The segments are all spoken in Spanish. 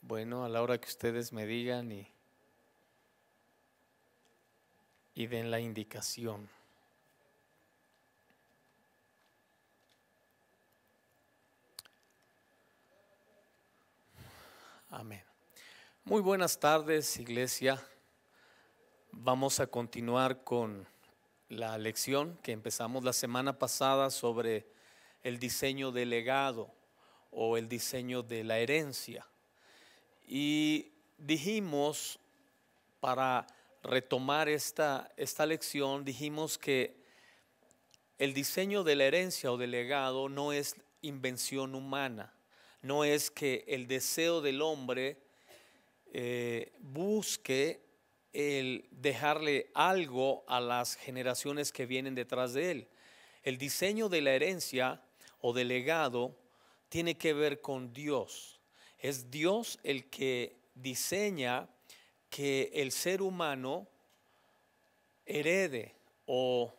Bueno, a la hora que ustedes me digan y den la indicación. Amén. Muy buenas tardes, iglesia. Vamos a continuar con la lección que empezamos la semana pasada sobre el diseño del legado o el diseño de la herencia. Y dijimos, para retomar esta lección, dijimos que el diseño de la herencia o del legado no es invención humana, no es que el deseo del hombre busque el dejarle algo a las generaciones que vienen detrás de él. El diseño de la herencia o del legado tiene que ver con Dios. Es Dios el que diseña que el ser humano herede o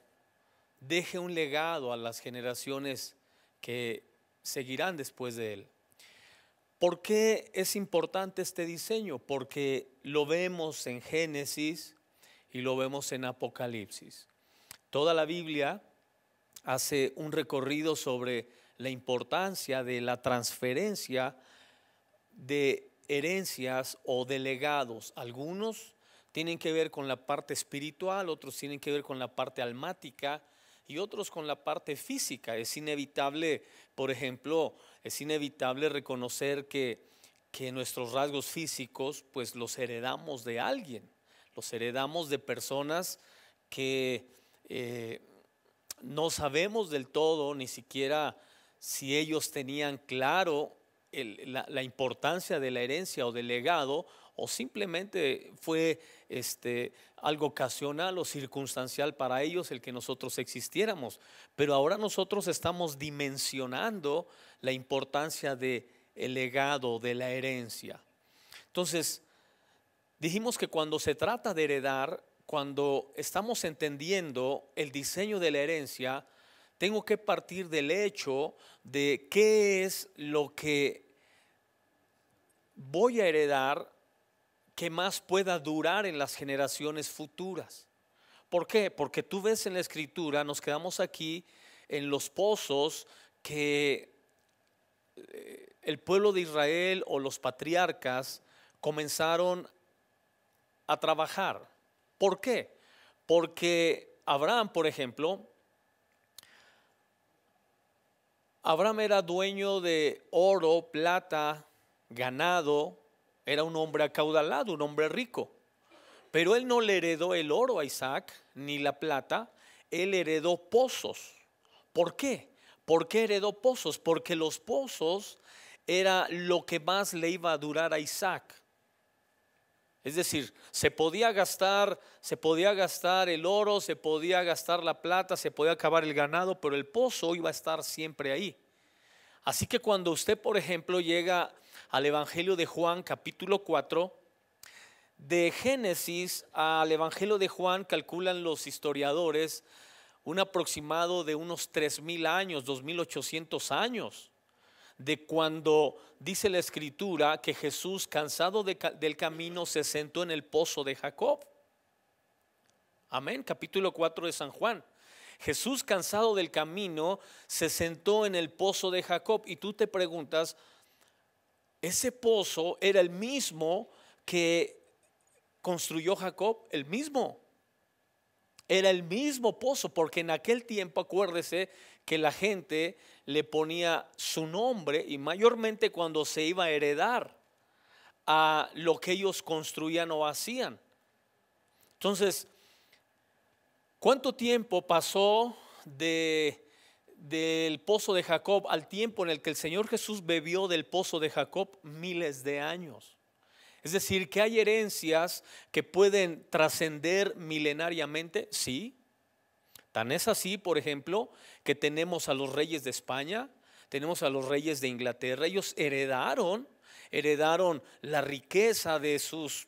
deje un legado a las generaciones que seguirán después de él. ¿Por qué es importante este diseño? Porque lo vemos en Génesis y lo vemos en Apocalipsis. Toda la Biblia hace un recorrido sobre la importancia de la transferencia de herencias o de legados. Algunos tienen que ver con la parte espiritual, otros tienen que ver con la parte almática y otros con la parte física. Es inevitable, por ejemplo, es inevitable reconocer que nuestros rasgos físicos pues los heredamos de alguien, los heredamos de personas que no sabemos del todo ni siquiera si ellos tenían claro la importancia de la herencia o del legado, o simplemente fue algo ocasional o circunstancial para ellos el que nosotros existiéramos. Pero ahora nosotros estamos dimensionando la importancia del legado, de la herencia. Entonces, dijimos que cuando se trata de heredar, cuando estamos entendiendo el diseño de la herencia, tengo que partir del hecho de qué es lo que voy a heredar que más pueda durar en las generaciones futuras. ¿Por qué? Porque tú ves en la escritura, nos quedamos aquí en los pozos que el pueblo de Israel o los patriarcas comenzaron a trabajar. ¿Por qué? Porque Abraham, por ejemplo, Abraham era dueño de oro, plata, ganado, era un hombre acaudalado, un hombre rico. Pero él no le heredó el oro a Isaac, ni la plata, él heredó pozos. ¿Por qué? ¿Por qué heredó pozos? Porque los pozos era lo que más le iba a durar a Isaac. Es decir, se podía gastar el oro, se podía gastar la plata, se podía acabar el ganado, pero el pozo iba a estar siempre ahí. Así que cuando usted, por ejemplo, llega al Evangelio de Juan, capítulo 4, de Génesis al Evangelio de Juan, calculan los historiadores un aproximado de unos 3,000 años, 2,800 años, de cuando dice la escritura que Jesús, cansado del camino, se sentó en el pozo de Jacob. Amén, capítulo 4 de San Juan. Jesús, cansado del camino, se sentó en el pozo de Jacob. Y tú te preguntas, ¿ese pozo era el mismo que construyó Jacob? El mismo. Era el mismo pozo, porque en aquel tiempo, acuérdese que la gente le ponía su nombre, y mayormente cuando se iba a heredar a lo que ellos construían o hacían. Entonces, ¿cuánto tiempo pasó del pozo de Jacob al tiempo en el que el Señor Jesús bebió del pozo de Jacob? Miles de años. Es decir, que hay herencias que pueden trascender milenariamente, sí. Tan es así, por ejemplo, que tenemos a los reyes de España, tenemos a los reyes de Inglaterra. Ellos heredaron la riqueza de sus,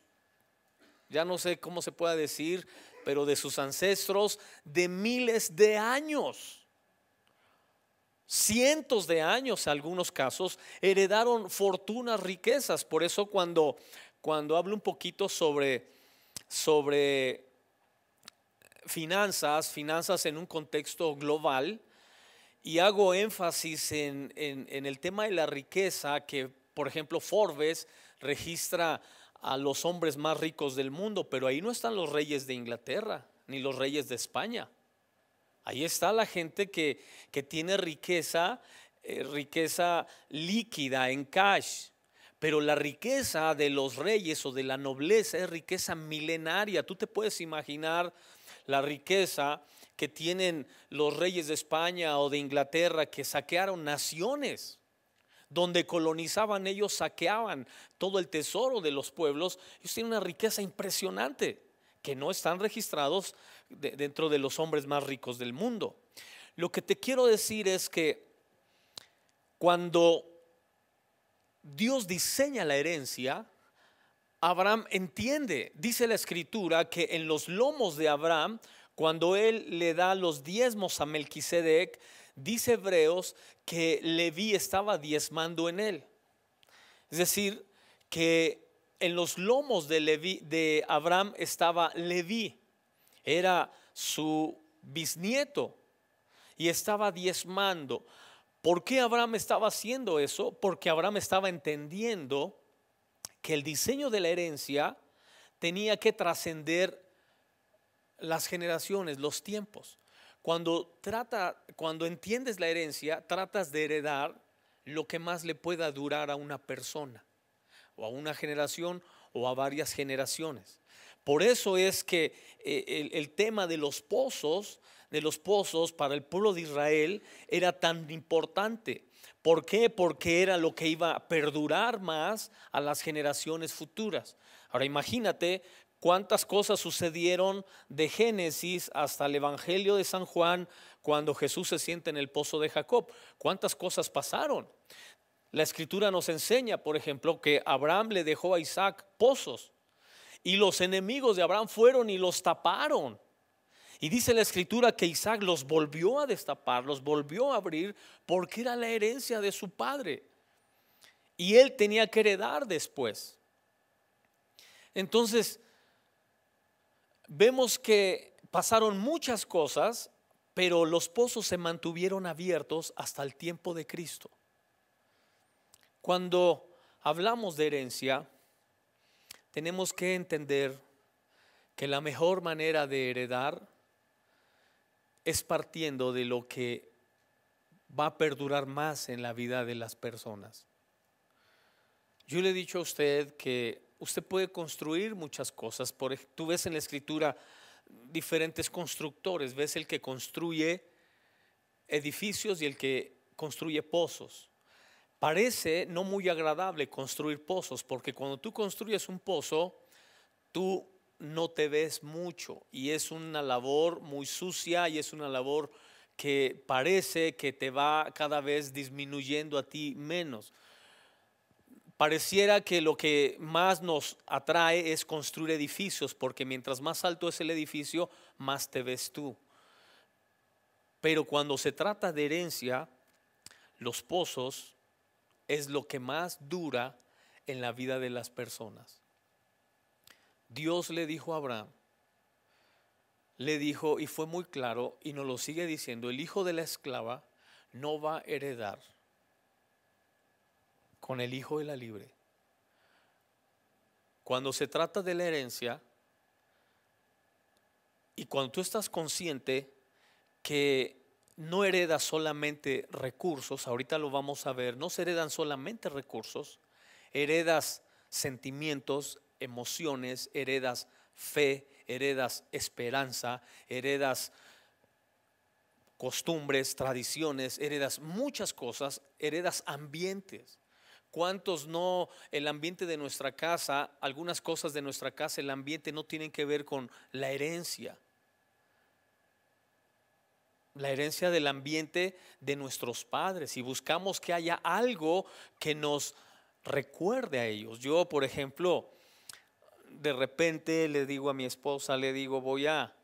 ya no sé cómo se pueda decir, pero de sus ancestros de miles de años. cientos de años, en algunos casos, heredaron fortunas, riquezas. Por eso cuando hablo un poquito sobre finanzas en un contexto global, y hago énfasis en el tema de la riqueza, que por ejemplo Forbes registra a los hombres más ricos del mundo, pero ahí no están los reyes de Inglaterra ni los reyes de España. Ahí está la gente que tiene riqueza, riqueza líquida en cash. Pero la riqueza de los reyes o de la nobleza es riqueza milenaria. Tú te puedes imaginar la riqueza que tienen los reyes de España o de Inglaterra, que saquearon naciones. Donde colonizaban, ellos saqueaban todo el tesoro de los pueblos. Ellos tienen una riqueza impresionante que no están registrados dentro de los hombres más ricos del mundo. Lo que te quiero decir es que cuando Dios diseña la herencia, Abraham entiende, dice la escritura, que en los lomos de Abraham, cuando él le da los diezmos a Melquisedec, dice Hebreos que Leví estaba diezmando en él. Es decir, que en los lomos de Abraham estaba Leví, era su bisnieto y estaba diezmando. ¿Por qué Abraham estaba haciendo eso? Porque Abraham estaba entendiendo que el diseño de la herencia tenía que trascender las generaciones, los tiempos. Cuando entiendes la herencia, tratas de heredar lo que más le pueda durar a una persona, o a una generación, o a varias generaciones. Por eso es que el tema de los pozos para el pueblo de Israel era tan importante. ¿Por qué? Porque era lo que iba a perdurar más a las generaciones futuras. Ahora imagínate cuántas cosas sucedieron de Génesis hasta el Evangelio de San Juan, cuando Jesús se sienta en el pozo de Jacob. ¿Cuántas cosas pasaron? La escritura nos enseña, por ejemplo, que Abraham le dejó a Isaac pozos, y los enemigos de Abraham fueron y los taparon. Y dice la escritura que Isaac los volvió a destapar, los volvió a abrir, porque era la herencia de su padre. Y él tenía que heredar después. Entonces, vemos que pasaron muchas cosas, pero los pozos se mantuvieron abiertos hasta el tiempo de Cristo. Cuando hablamos de herencia, tenemos que entender que la mejor manera de heredar es partiendo de lo que va a perdurar más en la vida de las personas. Yo le he dicho a usted que usted puede construir muchas cosas. Tú ves en la escritura diferentes constructores. Ves el que construye edificios y el que construye pozos. Parece no muy agradable construir pozos, porque cuando tú construyes un pozo, tú no te ves mucho, y es una labor muy sucia, y es una labor que parece que te va cada vez disminuyendo a ti menos. Pareciera que lo que más nos atrae es construir edificios, porque mientras más alto es el edificio, más te ves tú. Pero cuando se trata de herencia, los pozos es lo que más dura en la vida de las personas. Dios le dijo a Abraham, le dijo, y fue muy claro, y nos lo sigue diciendo: el hijo de la esclava no va a heredar con el hijo de la libre. Cuando se trata de la herencia, y cuando tú estás consciente que no heredas solamente recursos, ahorita lo vamos a ver, no se heredan solamente recursos, heredas sentimientos, emociones, heredas fe, heredas esperanza, heredas costumbres, tradiciones, heredas muchas cosas, heredas ambientes. ¿Cuántos no? El ambiente de nuestra casa, algunas cosas de nuestra casa, el ambiente no tienen que ver con la herencia. La herencia del ambiente de nuestros padres, y buscamos que haya algo que nos recuerde a ellos. Yo, por ejemplo, de repente le digo a mi esposa, le digo, voy a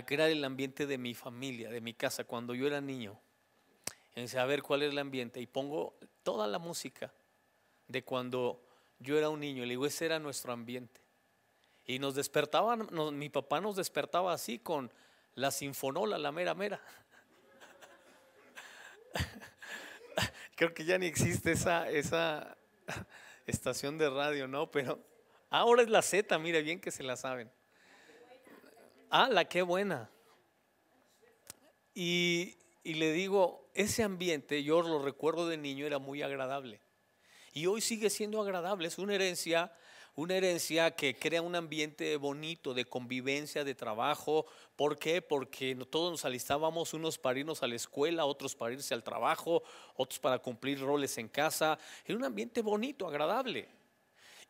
crear el ambiente de mi familia, de mi casa, cuando yo era niño. Y dice, a ver cuál es el ambiente. Y pongo toda la música de cuando yo era un niño. Y le digo, ese era nuestro ambiente. Y nos despertaban, mi papá nos despertaba así con la sinfonola, la mera mera. Creo que ya ni existe esa estación de radio, ¿no? Pero ahora es la Z, mire bien que se la saben. Ah, la qué buena. Y le digo, ese ambiente, yo lo recuerdo de niño, era muy agradable. Y hoy sigue siendo agradable, es una herencia que crea un ambiente bonito de convivencia, de trabajo. ¿Por qué? Porque todos nos alistábamos, unos para irnos a la escuela, otros para irse al trabajo, otros para cumplir roles en casa. Era un ambiente bonito, agradable.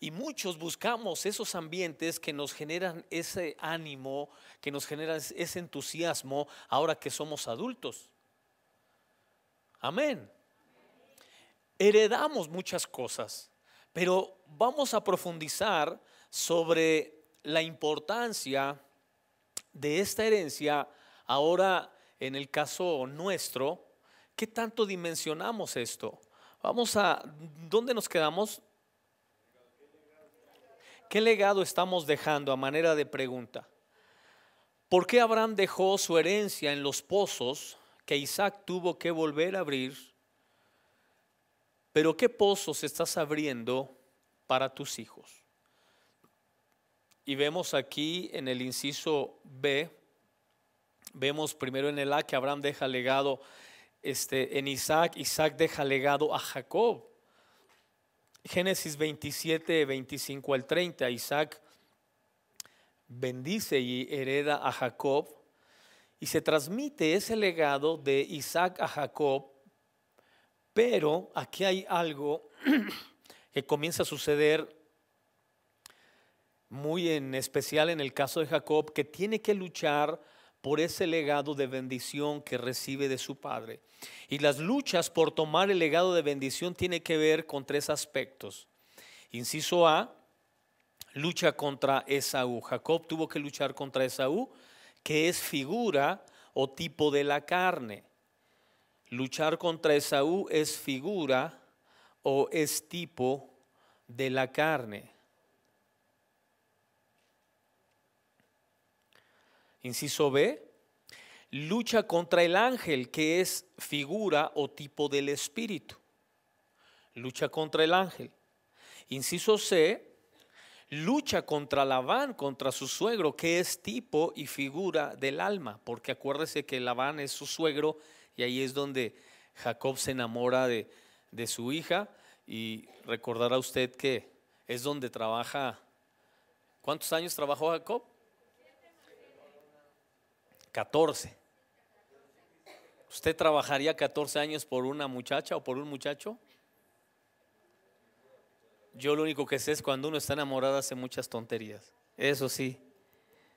Y muchos buscamos esos ambientes que nos generan ese ánimo, que nos generan ese entusiasmo ahora que somos adultos. Amén. Heredamos muchas cosas, pero vamos a profundizar sobre la importancia de esta herencia ahora en el caso nuestro. ¿Qué tanto dimensionamos esto? ¿Dónde nos quedamos? ¿Qué legado estamos dejando a manera de pregunta? ¿Por qué Abraham dejó su herencia en los pozos que Isaac tuvo que volver a abrir? Pero ¿qué pozos estás abriendo para tus hijos? Y vemos aquí en el inciso B, vemos primero en el A que Abraham deja legado en Isaac, Isaac deja legado a Jacob. Génesis 27, 25 al 30, Isaac bendice y hereda a Jacob y se transmite ese legado de Isaac a Jacob. Pero aquí hay algo que comienza a suceder muy en especial en el caso de Jacob, que tiene que luchar por ese legado de bendición que recibe de su padre. Y las luchas por tomar el legado de bendición tiene que ver con tres aspectos. Inciso A, lucha contra Esaú. Jacob tuvo que luchar contra Esaú, que es figura o tipo de la carne. Luchar contra Esaú es figura o es tipo de la carne. Inciso B, lucha contra el ángel, que es figura o tipo del espíritu. Lucha contra el ángel. Inciso C, lucha contra Labán, contra su suegro, que es tipo y figura del alma, porque acuérdese que Labán es su suegro y ahí es donde Jacob se enamora de su hija. Y recordará usted que es donde trabaja. ¿Cuántos años trabajó Jacob? 14. ¿Usted trabajaría 14 años por una muchacha o por un muchacho? Yo lo único que sé es cuando uno está enamorado hace muchas tonterías. Eso sí,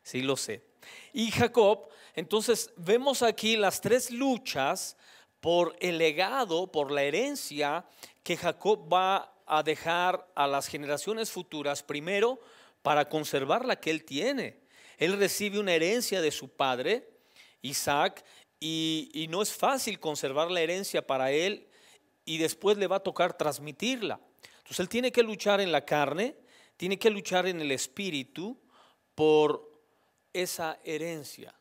sí lo sé. Y Jacob, entonces vemos aquí las tres luchas por el legado, por la herencia que Jacob va a dejar a las generaciones futuras. Primero, para conservar la que él tiene. Él recibe una herencia de su padre, Isaac, y no es fácil conservar la herencia para él y después le va a tocar transmitirla. Entonces él tiene que luchar en la carne, tiene que luchar en el espíritu por esa herencia.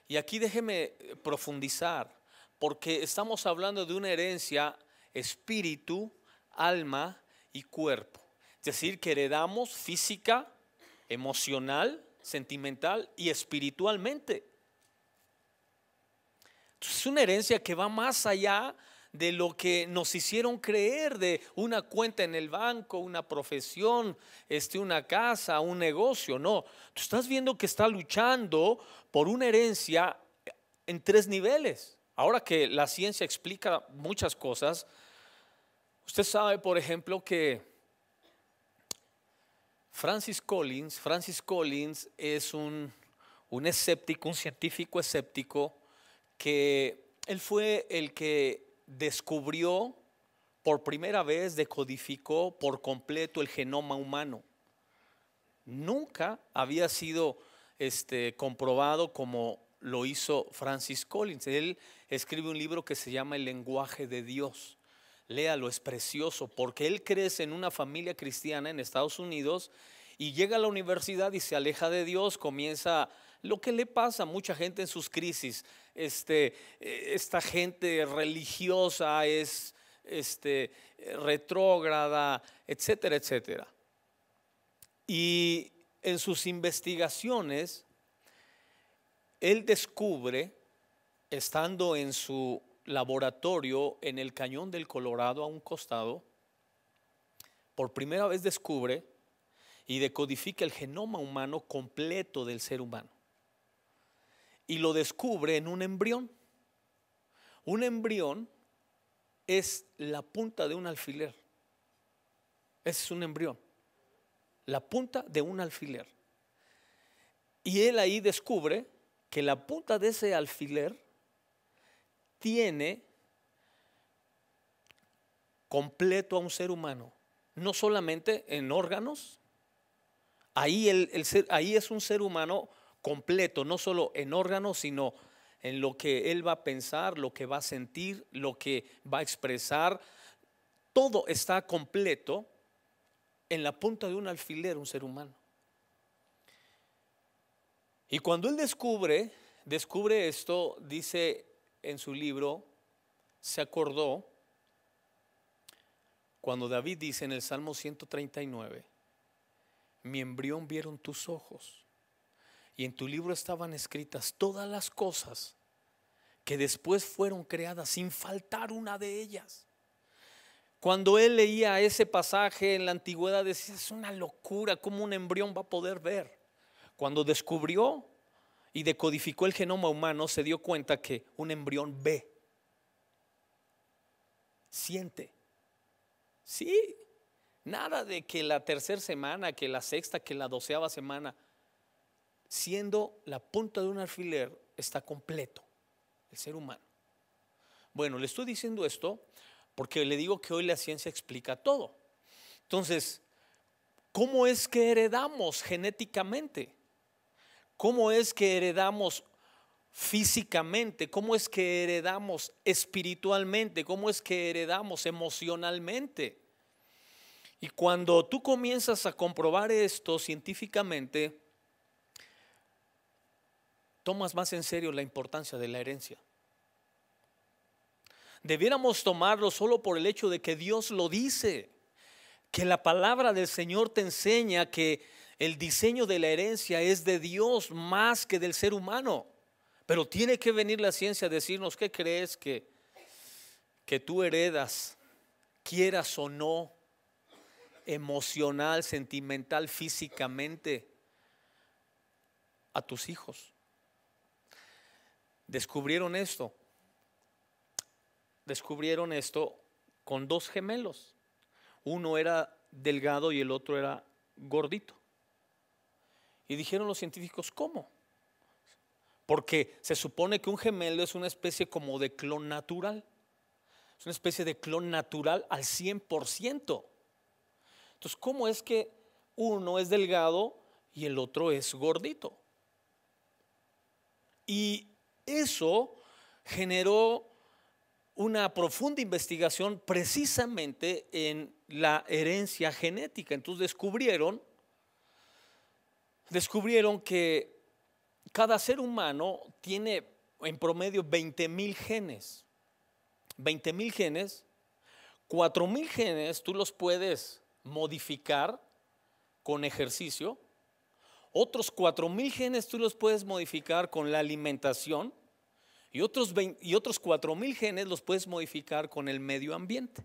Y aquí déjeme profundizar, porque estamos hablando de una herencia espíritu, alma y cuerpo. Es decir, que heredamos física, emocional, sentimental y espiritualmente. Entonces es una herencia que va más allá de lo que nos hicieron creer, de una cuenta en el banco, una profesión, una casa, un negocio. No, tú estás viendo que está luchando por una herencia en tres niveles. Ahora que la ciencia explica muchas cosas, usted sabe, por ejemplo, que Francis Collins es un escéptico, un científico escéptico, que él fue el que descubrió por primera vez, decodificó por completo el genoma humano. Nunca había sido comprobado como lo hizo Francis Collins. Él escribe un libro que se llama El lenguaje de Dios. Léalo, es precioso, porque él crece en una familia cristiana en Estados Unidos y llega a la universidad y se aleja de Dios, comienza lo que le pasa a mucha gente en sus crisis. Esta gente religiosa es retrógrada, etcétera, etcétera. Y en sus investigaciones, él descubre, estando en su laboratorio en el Cañón del Colorado a un costado, por primera vez descubre y decodifica el genoma humano completo del ser humano. Y lo descubre en un embrión. Un embrión es la punta de un alfiler. Ese es un embrión, la punta de un alfiler. Y él ahí descubre que la punta de ese alfiler tiene completo a un ser humano, no solamente en órganos. Ahí es un ser humano completo, no solo en órganos, sino en lo que él va a pensar, lo que va a sentir, lo que va a expresar. Todo está completo en la punta de un alfiler, un ser humano. Y cuando él descubre esto, dice en su libro, se acordó cuando David dice en el Salmo 139, mi embrión vieron tus ojos y en tu libro estaban escritas todas las cosas que después fueron creadas sin faltar una de ellas. Cuando él leía ese pasaje en la antigüedad decía, es una locura, ¿cómo un embrión va a poder ver? Cuando descubrió y decodificó el genoma humano, se dio cuenta que un embrión ve, siente. Sí, nada de que la tercera semana, que la sexta, que la 12ª semana, siendo la punta de un alfiler, está completo el ser humano. Bueno, le estoy diciendo esto porque le digo que hoy la ciencia explica todo. Entonces, ¿cómo es que heredamos genéticamente? ¿Cómo es que heredamos físicamente? ¿Cómo es que heredamos espiritualmente? ¿Cómo es que heredamos emocionalmente? Y cuando tú comienzas a comprobar esto científicamente, tomas más en serio la importancia de la herencia. Debiéramos tomarlo solo por el hecho de que Dios lo dice, que la palabra del Señor te enseña que el diseño de la herencia es de Dios más que del ser humano. Pero tiene que venir la ciencia a decirnos, ¿qué crees que tú heredas, quieras o no, emocional, sentimental, físicamente, a tus hijos? Descubrieron esto con dos gemelos. Uno era delgado y el otro era gordito. Y dijeron los científicos, ¿cómo? Porque se supone que un gemelo es una especie como de clon natural. Es una especie de clon natural al 100%. Entonces, ¿cómo es que uno es delgado y el otro es gordito? Y eso generó una profunda investigación precisamente en la herencia genética. Entonces descubrieron que cada ser humano tiene en promedio 20,000 genes. 20,000 genes, 4,000 genes tú los puedes modificar con ejercicio. Otros 4,000 genes tú los puedes modificar con la alimentación. Y otros 4,000 genes los puedes modificar con el medio ambiente.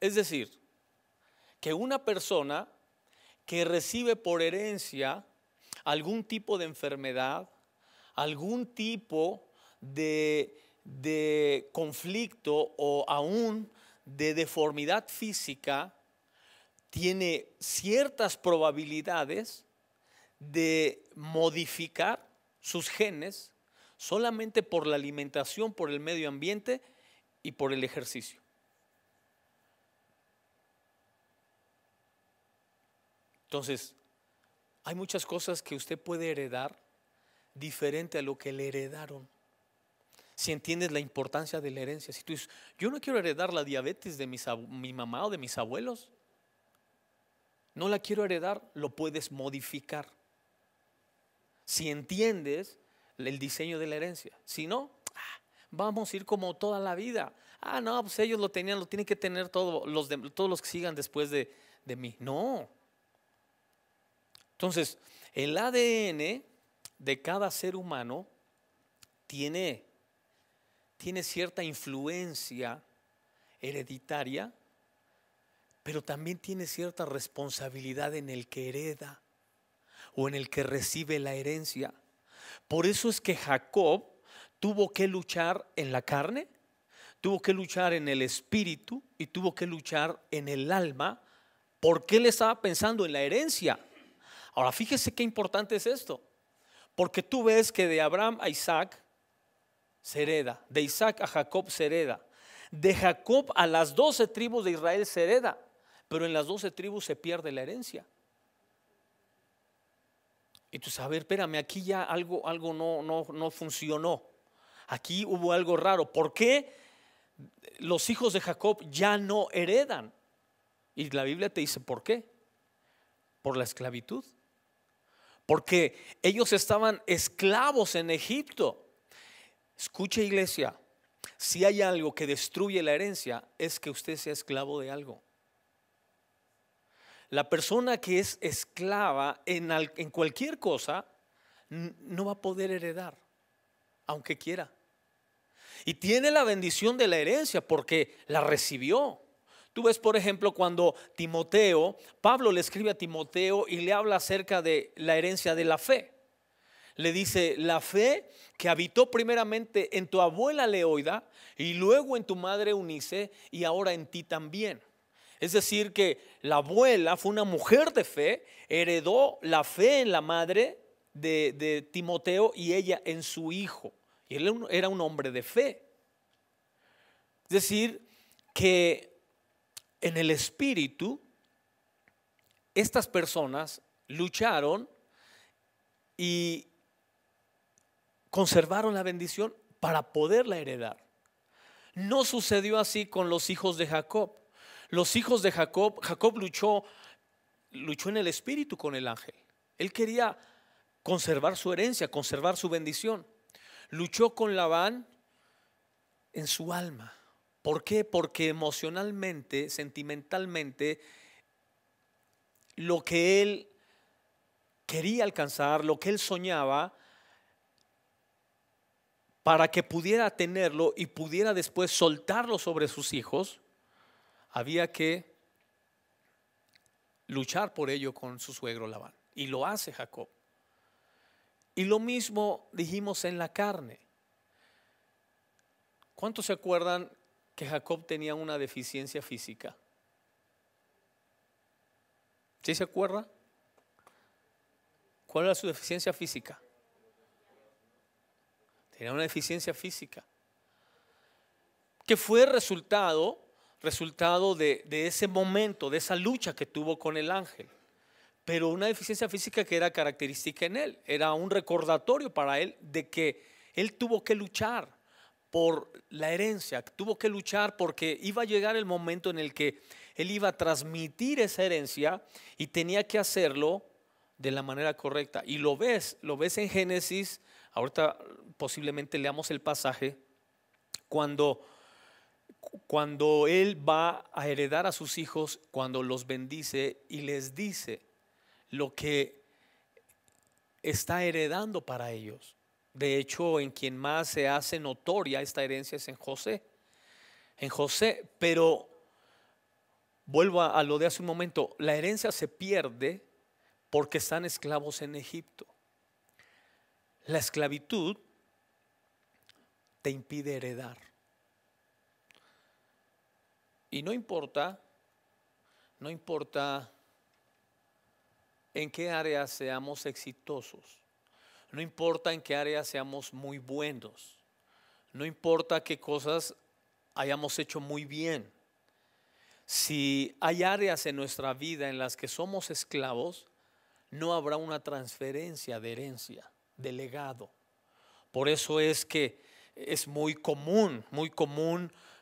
Es decir, que una persona que recibe por herencia algún tipo de enfermedad, algún tipo de conflicto o aún de deformidad física, tiene ciertas probabilidades de modificar sus genes solamente por la alimentación, por el medio ambiente y por el ejercicio. Entonces, hay muchas cosas que usted puede heredar diferente a lo que le heredaron. Si entiendes la importancia de la herencia, si tú dices, yo no quiero heredar la diabetes de mi mamá o de mis abuelos, no la quiero heredar, lo puedes modificar. Si entiendes el diseño de la herencia. Si no, vamos a ir como toda la vida. No, pues ellos lo tenían, lo tienen que tener todos los que sigan después de mí. No. Entonces, el ADN de cada ser humano tiene cierta influencia hereditaria, pero también tiene cierta responsabilidad en el que hereda o en el que recibe la herencia. Por eso es que Jacob tuvo que luchar en la carne, tuvo que luchar en el espíritu y tuvo que luchar en el alma, porque él estaba pensando en la herencia. Ahora fíjese qué importante es esto, porque tú ves que de Abraham a Isaac se hereda, de Isaac a Jacob se hereda, de Jacob a las 12 tribus de Israel se hereda, pero en las 12 tribus se pierde la herencia. Y tú sabes, a ver, espérame, aquí ya algo no funcionó. Aquí hubo algo raro. ¿Por qué los hijos de Jacob ya no heredan? Y la Biblia te dice, ¿por qué? Por la esclavitud. Porque ellos estaban esclavos en Egipto. Escuche, iglesia, si hay algo que destruye la herencia, es que usted sea esclavo de algo. La persona que es esclava en cualquier cosa no va a poder heredar, aunque quiera. Y tiene la bendición de la herencia porque la recibió. Tú ves, por ejemplo, cuando Pablo le escribe a Timoteo y le habla acerca de la herencia de la fe. Le dice, la fe que habitó primeramente en tu abuela Leoida y luego en tu madre Eunice y ahora en ti también. Es decir, que la abuela fue una mujer de fe, heredó la fe en la madre de Timoteo y ella en su hijo. Y él era un hombre de fe. Es decir, que en el espíritu, estas personas lucharon y conservaron la bendición para poderla heredar. No sucedió así con los hijos de Jacob. Los hijos de Jacob luchó en el espíritu con el ángel. Él quería conservar su herencia, conservar su bendición. Luchó con Labán en su alma. ¿Por qué? Porque emocionalmente, sentimentalmente, lo que él quería alcanzar, lo que él soñaba, para que pudiera tenerlo y pudiera después soltarlo sobre sus hijos, había que luchar por ello con su suegro Labán. Y lo hace Jacob. Y lo mismo dijimos en la carne. ¿Cuántos se acuerdan que Jacob tenía una deficiencia física? ¿Sí se acuerda? ¿Cuál era su deficiencia física? Tenía una deficiencia física que fue resultado de ese momento, de esa lucha que tuvo con el ángel. Pero una deficiencia física que era característica en él, era un recordatorio para él de que él tuvo que luchar por la herencia, tuvo que luchar porque iba a llegar el momento en el que él iba a transmitir esa herencia y tenía que hacerlo de la manera correcta. Y lo ves en Génesis. Ahorita posiblemente leamos el pasaje cuando él va a heredar a sus hijos, cuando los bendice y les dice lo que está heredando para ellos. De hecho, en quien más se hace notoria esta herencia es en José. Pero vuelvo a lo de hace un momento, la herencia se pierde porque están esclavos en Egipto. La esclavitud te impide heredar. Y no importa en qué área seamos exitosos, no importa en qué área seamos muy buenos, no importa qué cosas hayamos hecho muy bien. Si hay áreas en nuestra vida en las que somos esclavos, no habrá una transferencia de herencia, de legado. Por eso es que es muy común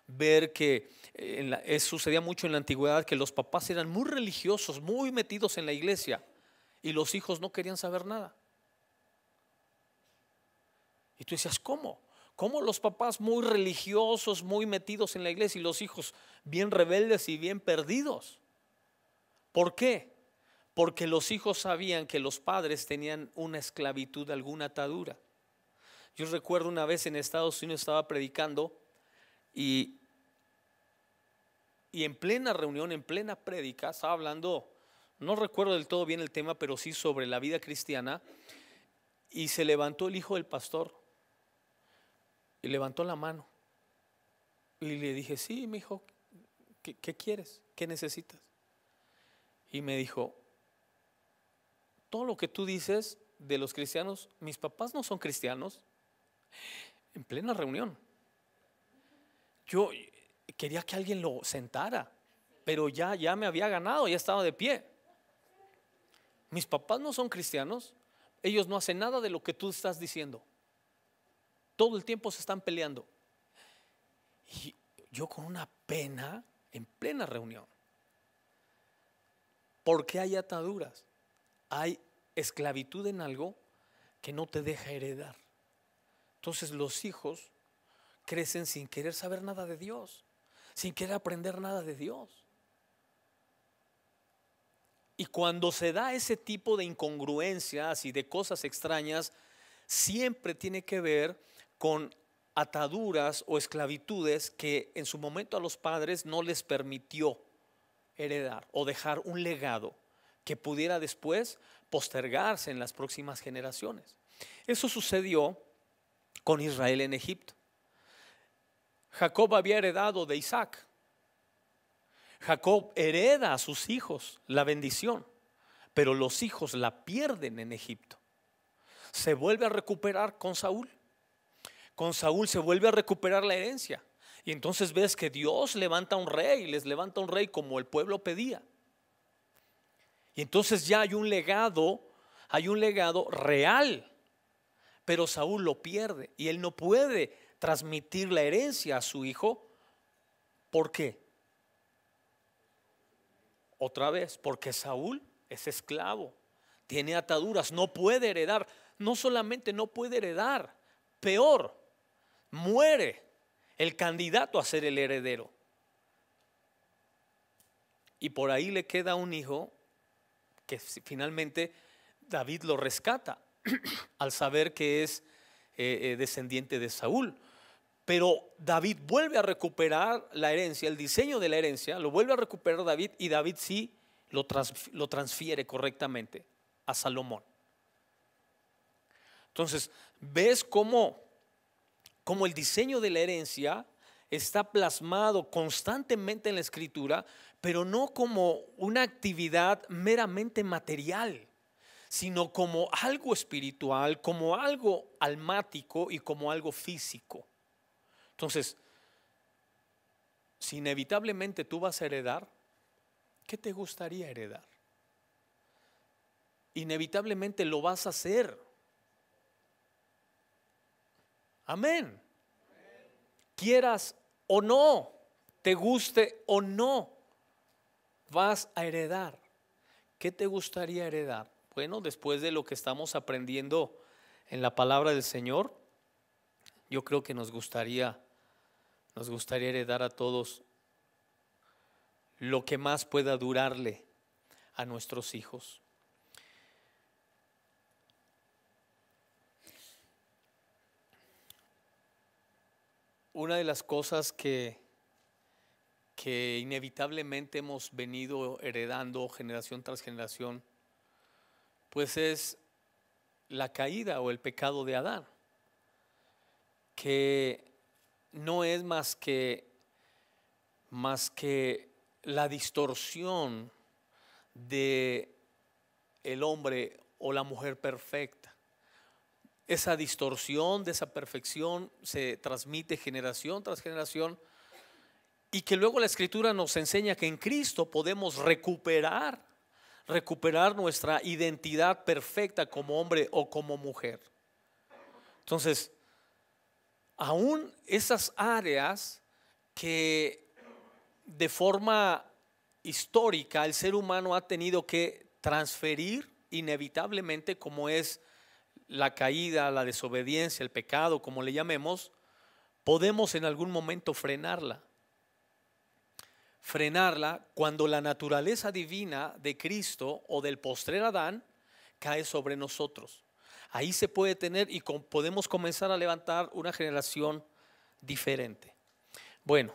ver que sucedía mucho en la antigüedad, que los papás eran muy religiosos, muy metidos en la iglesia, y los hijos no querían saber nada. Y tú decías, ¿cómo? ¿Cómo los papás muy religiosos, muy metidos en la iglesia, y los hijos bien rebeldes y bien perdidos? ¿Por qué? Porque los hijos sabían que los padres tenían una esclavitud, alguna atadura. Yo recuerdo una vez en Estados Unidos estaba predicando y en plena reunión, en plena prédica, estaba hablando, no recuerdo del todo bien el tema, pero sí sobre la vida cristiana, y se levantó el hijo del pastor y levantó la mano y le dije, sí, mi hijo, ¿qué quieres? ¿Qué necesitas? Y me dijo, todo lo que tú dices de los cristianos, mis papás no son cristianos. En plena reunión. Yo quería que alguien lo sentara, pero ya me había ganado, ya estaba de pie. Mis papás no son cristianos, ellos no hacen nada de lo que tú estás diciendo. Todo el tiempo se están peleando. Y yo con una pena en plena reunión. Porque hay ataduras, hay esclavitud en algo que no te deja heredar. Entonces los hijos crecen sin querer saber nada de Dios, sin querer aprender nada de Dios. Y cuando se da ese tipo de incongruencias y de cosas extrañas, siempre tiene que ver con ataduras o esclavitudes que en su momento a los padres no les permitió heredar o dejar un legado que pudiera después postergarse en las próximas generaciones. Eso sucedió con Israel en Egipto. Jacob había heredado de Isaac. Jacob hereda a sus hijos la bendición, pero los hijos la pierden en Egipto. Se vuelve a recuperar con Saúl. Con Saúl se vuelve a recuperar la herencia. Y entonces ves que Dios levanta un rey, les levanta un rey como el pueblo pedía. Y entonces ya hay un legado real. Pero Saúl lo pierde y él no puede transmitir la herencia a su hijo. ¿Por qué? Otra vez, porque Saúl es esclavo, tiene ataduras, no puede heredar. No solamente no puede heredar, peor, muere el candidato a ser el heredero. Y por ahí le queda un hijo que finalmente David lo rescata al saber que es descendiente de Saúl. Pero David vuelve a recuperar la herencia, el diseño de la herencia, lo vuelve a recuperar David, y David sí lo transfiere correctamente a Salomón. Entonces, ves cómo el diseño de la herencia está plasmado constantemente en la Escritura, pero no como una actividad meramente material, sino como algo espiritual, como algo almático y como algo físico. Entonces, si inevitablemente tú vas a heredar, ¿qué te gustaría heredar? Inevitablemente lo vas a hacer. Amén. Quieras o no, te guste o no, vas a heredar. ¿Qué te gustaría heredar? Bueno, después de lo que estamos aprendiendo en la palabra del Señor, yo creo que nos gustaría heredar a todos lo que más pueda durarle a nuestros hijos. Una de las cosas que inevitablemente hemos venido heredando generación tras generación, pues es la caída o el pecado de Adán, que no es más que la distorsión de el hombre o la mujer perfecta. Esa distorsión de esa perfección se transmite generación tras generación, y que luego la Escritura nos enseña que en Cristo podemos recuperar nuestra identidad perfecta como hombre o como mujer. Entonces, aún esas áreas que de forma histórica el ser humano ha tenido que transferir inevitablemente, como es la caída, la desobediencia, el pecado, como le llamemos, podemos en algún momento frenarla. Frenarla cuando la naturaleza divina de Cristo o del postrer Adán cae sobre nosotros. Ahí se puede tener y podemos comenzar a levantar una generación diferente. Bueno,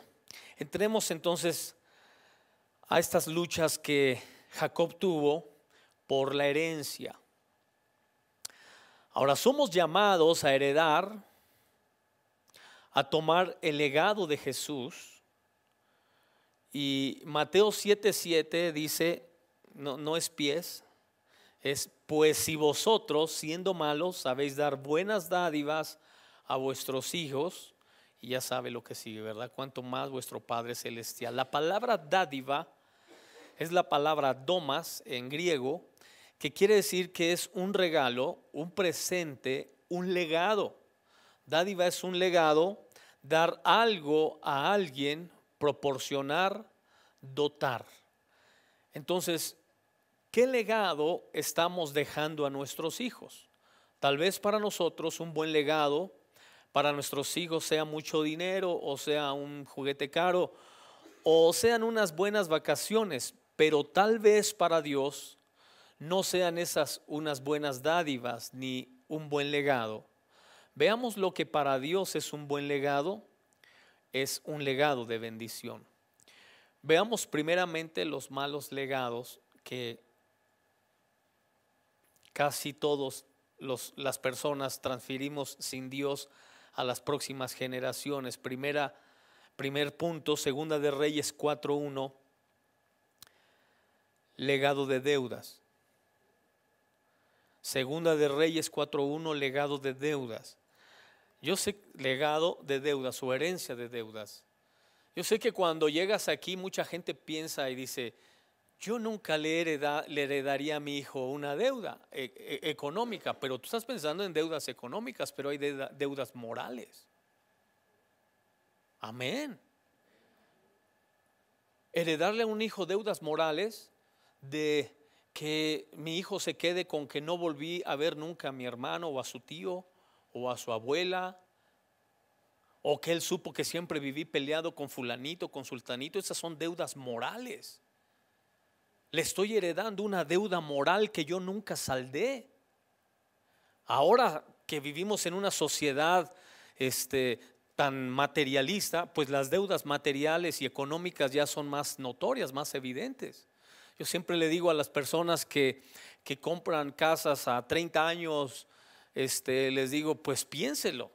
entremos entonces a estas luchas que Jacob tuvo por la herencia. Ahora somos llamados a heredar, a tomar el legado de Jesús. Y Mateo 7:7 dice, no es pies, es pues si vosotros siendo malos sabéis dar buenas dádivas a vuestros hijos, y ya sabe lo que sigue, ¿verdad? Cuanto más vuestro Padre Celestial. La palabra dádiva es la palabra domas en griego, que quiere decir que es un regalo, un presente, un legado. Dádiva es un legado, dar algo a alguien, proporcionar, dotar. Entonces, ¿qué legado estamos dejando a nuestros hijos? Tal vez para nosotros un buen legado, para nuestros hijos sea mucho dinero, o sea un juguete caro, o sean unas buenas vacaciones, pero tal vez para Dios no sean esas unas buenas dádivas ni un buen legado. Veamos lo que para Dios es un buen legado, es un legado de bendición. Veamos primeramente los malos legados que casi todos las personas transferimos sin Dios a las próximas generaciones. Primer punto, Segunda de Reyes 4:1, legado de deudas. Segunda de Reyes 4:1, legado de deudas. Yo sé, legado de deudas o herencia de deudas. Yo sé que cuando llegas aquí mucha gente piensa y dice, yo nunca le heredaría a mi hijo una deuda económica, pero tú estás pensando en deudas económicas, pero hay deudas morales. Amén. Heredarle a un hijo deudas morales de que mi hijo se quede con que no volví a ver nunca a mi hermano o a su tío o a su abuela, o que él supo que siempre viví peleado con fulanito, con sultanito. Esas son deudas morales. Le estoy heredando una deuda moral que yo nunca saldé. Ahora que vivimos en una sociedad tan materialista, pues las deudas materiales y económicas ya son más notorias, más evidentes. Yo siempre le digo a las personas que compran casas a 30 años, les digo, pues piénselo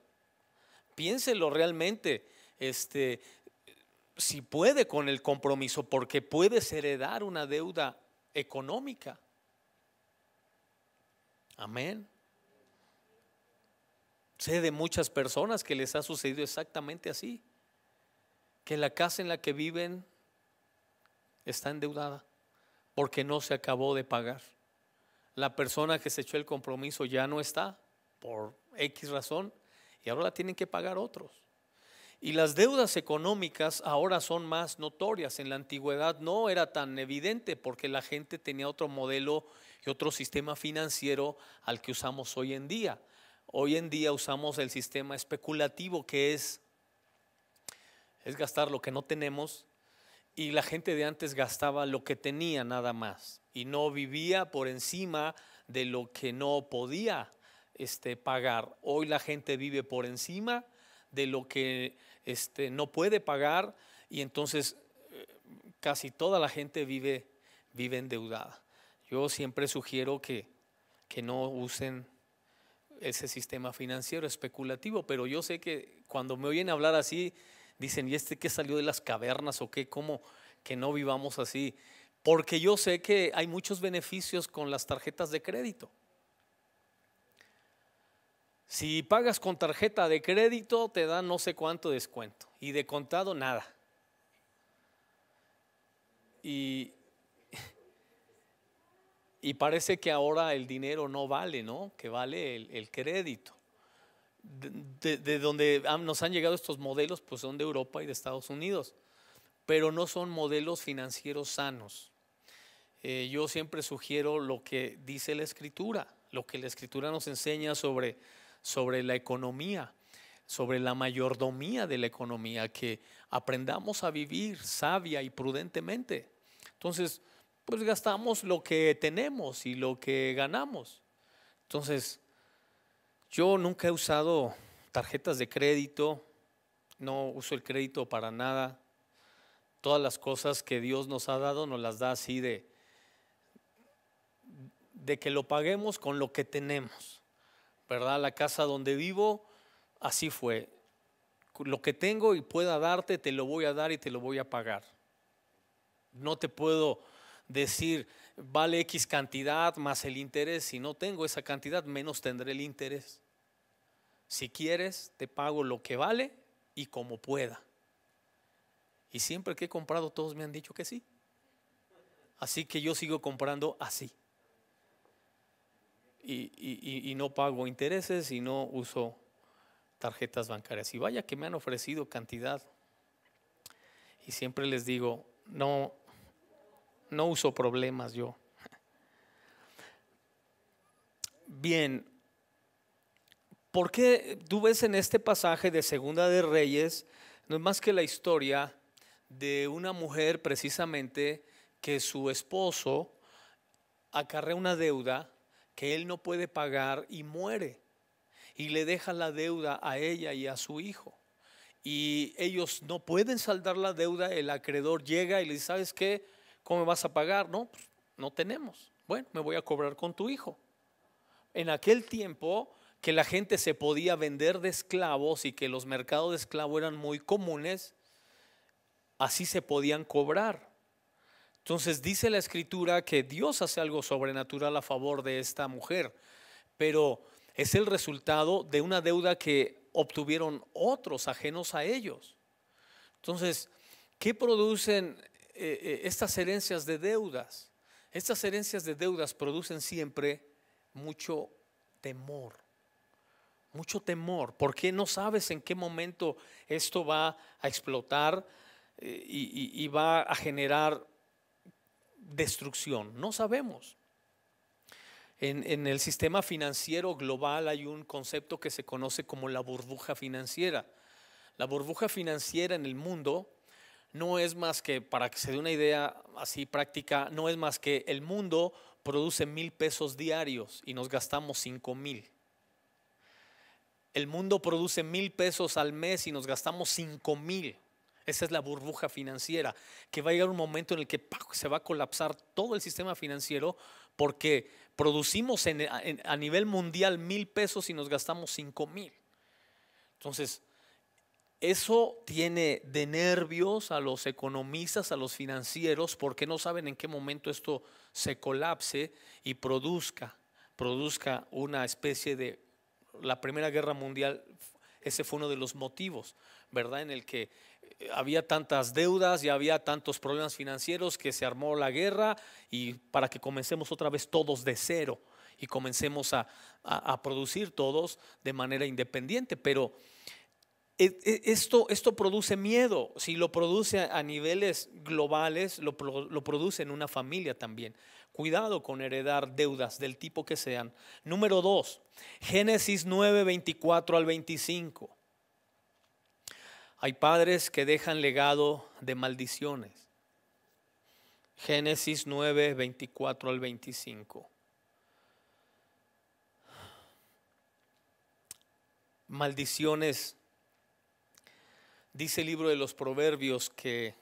realmente, si puede con el compromiso, porque puedes heredar una deuda económica. Amén. Sé de muchas personas que les ha sucedido exactamente así, que la casa en la que viven está endeudada porque no se acabó de pagar. La persona que se echó el compromiso ya no está por X razón y ahora la tienen que pagar otros. Y las deudas económicas ahora son más notorias. En la antigüedad no era tan evidente porque la gente tenía otro modelo y otro sistema financiero al que usamos hoy en día. Hoy en día usamos el sistema especulativo, que es gastar lo que no tenemos, y la gente de antes gastaba lo que tenía nada más y no vivía por encima de lo que no podía pagar. Hoy la gente vive por encima de lo que no puede pagar, y entonces casi toda la gente vive endeudada. Yo siempre sugiero que no usen ese sistema financiero especulativo, pero yo sé que cuando me oyen hablar así dicen, ¿y qué salió de las cavernas o qué? ¿Cómo que no vivamos así? Porque yo sé que hay muchos beneficios con las tarjetas de crédito. Si pagas con tarjeta de crédito te dan no sé cuánto descuento, y de contado nada. Y parece que ahora el dinero no vale, ¿no? Que vale el crédito. de donde nos han llegado estos modelos, pues son de Europa y de Estados Unidos, pero no son modelos financieros sanos. Yo siempre sugiero lo que dice la Escritura, lo que la Escritura nos enseña sobre la economía, sobre la mayordomía de la economía, que aprendamos a vivir sabia y prudentemente. Entonces, pues gastamos lo que tenemos y lo que ganamos. Entonces, yo nunca he usado tarjetas de crédito, no uso el crédito para nada. Todas las cosas que Dios nos ha dado nos las da así de que lo paguemos con lo que tenemos, ¿verdad? La casa donde vivo, así fue. Lo que tengo y pueda darte, te lo voy a dar y te lo voy a pagar. No te puedo decir, vale X cantidad más el interés. Si no tengo esa cantidad, menos tendré el interés. Si quieres, te pago lo que vale y como pueda. Y siempre que he comprado, todos me han dicho que sí. Así que yo sigo comprando así. Y no pago intereses y no uso tarjetas bancarias. Y vaya que me han ofrecido cantidad. Y siempre les digo, no uso problemas yo. Bien, ¿por qué tú ves en este pasaje de Segunda de Reyes? No es más que la historia de una mujer precisamente que su esposo acarrea una deuda que él no puede pagar y muere, y le deja la deuda a ella y a su hijo, y ellos no pueden saldar la deuda. El acreedor llega y le dice, ¿sabes qué? ¿Cómo me vas a pagar? No, pues, no tenemos. Bueno, me voy a cobrar con tu hijo. En aquel tiempo que la gente se podía vender de esclavos y que los mercados de esclavos eran muy comunes, así se podían cobrar. Entonces dice la Escritura que Dios hace algo sobrenatural a favor de esta mujer, pero es el resultado de una deuda que obtuvieron otros ajenos a ellos. Entonces, ¿qué producen estas herencias de deudas? Estas herencias de deudas producen siempre mucho temor. Mucho temor, porque no sabes en qué momento esto va a explotar y va a generar destrucción. No sabemos. En el sistema financiero global hay un concepto que se conoce como la burbuja financiera. La burbuja financiera en el mundo no es más que, para que se dé una idea así práctica, no es más que el mundo produce 1,000 pesos diarios y nos gastamos 5,000. El mundo produce 1,000 pesos al mes y nos gastamos 5,000. Esa es la burbuja financiera, que va a llegar un momento en el que se va a colapsar todo el sistema financiero, porque producimos a nivel mundial 1,000 pesos y nos gastamos 5,000. Entonces, eso tiene de nervios a los economistas, a los financieros, porque no saben en qué momento esto se colapse y produzca una especie de, la Primera Guerra Mundial. Ese fue uno de los motivos, ¿verdad? En el que había tantas deudas y había tantos problemas financieros que se armó la guerra, y para que comencemos otra vez todos de cero y comencemos a producir todos de manera independiente. Pero esto produce miedo. Si lo produce a niveles globales, lo produce en una familia también. Cuidado con heredar deudas del tipo que sean. Número 2, Génesis 9, 24 al 25. Hay padres que dejan legado de maldiciones. Génesis 9, 24 al 25. Maldiciones. Dice el libro de los Proverbios que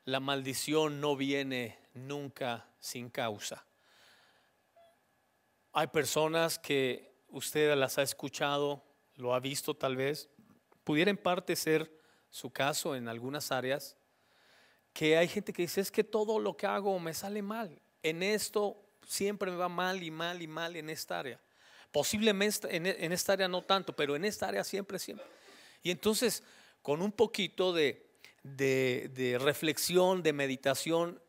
la maldición no viene nunca sin causa. Hay personas que usted las ha escuchado, lo ha visto tal vez, pudiera en parte ser su caso en algunas áreas, que hay gente que dice, es que todo lo que hago me sale mal, en esto siempre me va mal y mal y mal en esta área. Posiblemente en esta área no tanto, pero en esta área siempre. Y entonces, con un poquito de reflexión, de meditación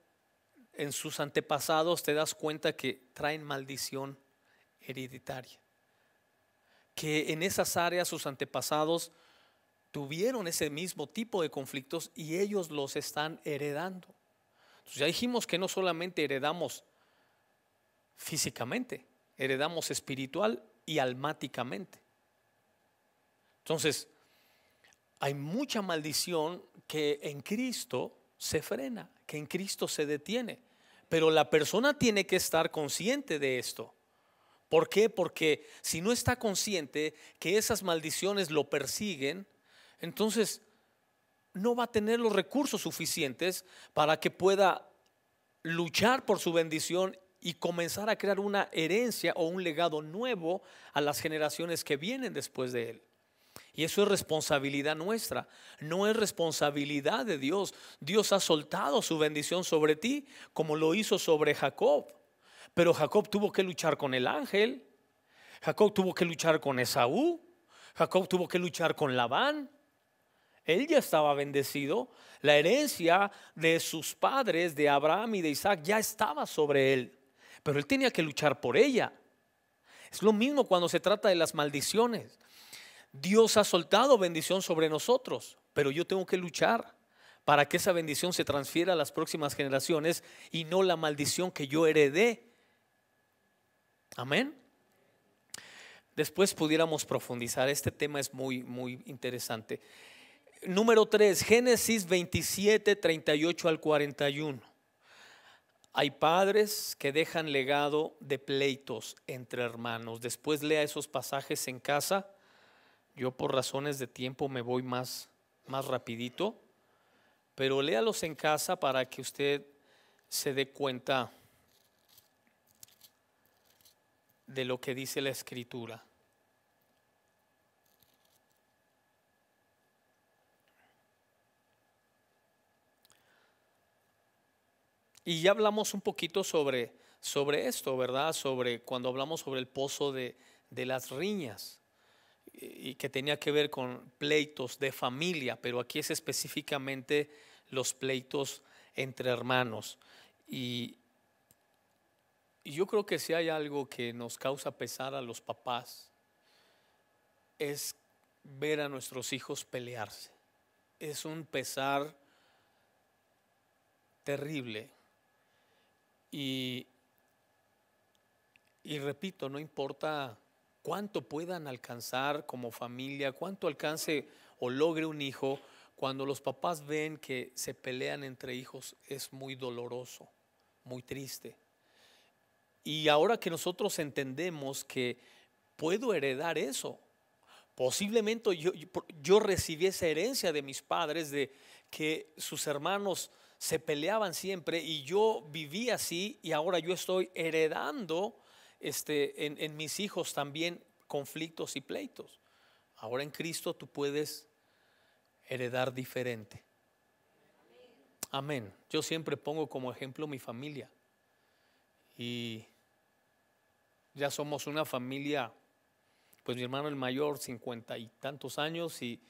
en sus antepasados, te das cuenta que traen maldición hereditaria, que en esas áreas sus antepasados tuvieron ese mismo tipo de conflictos y ellos los están heredando. Entonces ya dijimos que no solamente heredamos físicamente, heredamos espiritual y almáticamente. Entonces, hay mucha maldición que en Cristo se frena, que en Cristo se detiene. Pero la persona tiene que estar consciente de esto. ¿Por qué? Porque si no está consciente que esas maldiciones lo persiguen, entonces no va a tener los recursos suficientes para que pueda luchar por su bendición y comenzar a crear una herencia o un legado nuevo a las generaciones que vienen después de él. Y eso es responsabilidad nuestra, no es responsabilidad de Dios. Dios ha soltado su bendición sobre ti como lo hizo sobre Jacob. Pero Jacob tuvo que luchar con el ángel, Jacob tuvo que luchar con Esaú, Jacob tuvo que luchar con Labán. Él ya estaba bendecido, la herencia de sus padres, de Abraham y de Isaac, ya estaba sobre él, pero él tenía que luchar por ella. Es lo mismo cuando se trata de las maldiciones. Dios ha soltado bendición sobre nosotros, pero yo tengo que luchar para que esa bendición se transfiera a las próximas generaciones y no la maldición que yo heredé. Amén. Después pudiéramos profundizar. Este tema es muy, muy interesante. Número 3, Génesis 27, 38 al 41. Hay padres que dejan legado de pleitos entre hermanos. Después lea esos pasajes en casa. Yo por razones de tiempo me voy más rapidito, pero léalos en casa para que usted se dé cuenta de lo que dice la Escritura. Y ya hablamos un poquito sobre esto, ¿verdad? Sobre cuando hablamos sobre el pozo de las riñas y que tenía que ver con pleitos de familia, pero aquí es específicamente los pleitos entre hermanos. Y yo creo que si hay algo que nos causa pesar a los papás es ver a nuestros hijos pelearse. Es un pesar terrible. Y repito, no importa cuánto puedan alcanzar como familia, cuánto alcance o logre un hijo, cuando los papás ven que se pelean entre hijos es muy doloroso, muy triste. Y ahora que nosotros entendemos que puedo heredar eso, posiblemente yo recibí esa herencia de mis padres de que sus hermanos se peleaban siempre y yo viví así, y ahora yo estoy heredando en mis hijos también conflictos y pleitos. Ahora en Cristo tú puedes heredar diferente. Amén. Yo siempre pongo como ejemplo mi familia y ya somos una familia, pues mi hermano el mayor 50 y tantos años y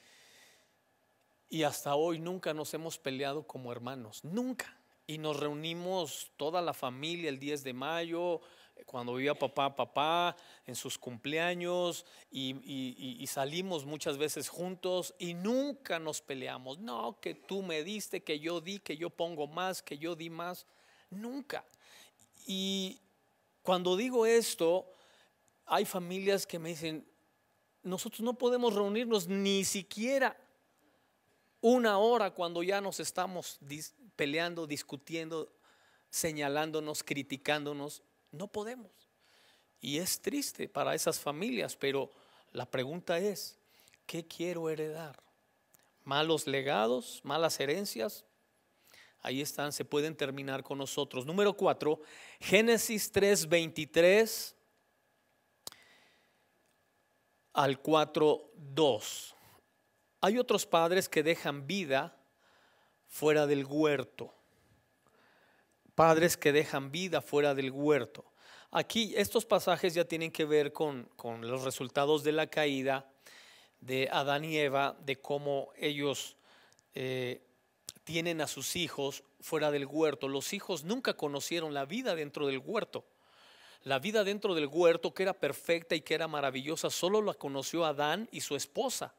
hasta hoy nunca nos hemos peleado como hermanos, nunca. Y nos reunimos toda la familia el 10 de mayo, cuando vivía papá, en sus cumpleaños y salimos muchas veces juntos y nunca nos peleamos. No, que tú me diste, que yo di, que yo pongo más, que yo di más, nunca. Y cuando digo esto, hay familias que me dicen, nosotros no podemos reunirnos ni siquiera una hora cuando ya nos estamos peleando, discutiendo, señalándonos, criticándonos. No podemos. Y es triste para esas familias, pero la pregunta es, ¿qué quiero heredar? ¿Malos legados, malas herencias? Ahí están, se pueden terminar con nosotros. Número 4, Génesis 3:23 al 4:2. Hay otros padres que dejan vida fuera del huerto. Padres que dejan vida fuera del huerto. Aquí estos pasajes ya tienen que ver con los resultados de la caída de Adán y Eva, de cómo ellos tienen a sus hijos fuera del huerto. Los hijos nunca conocieron la vida dentro del huerto. La vida dentro del huerto, que era perfecta y que era maravillosa, solo la conoció Adán y su esposa.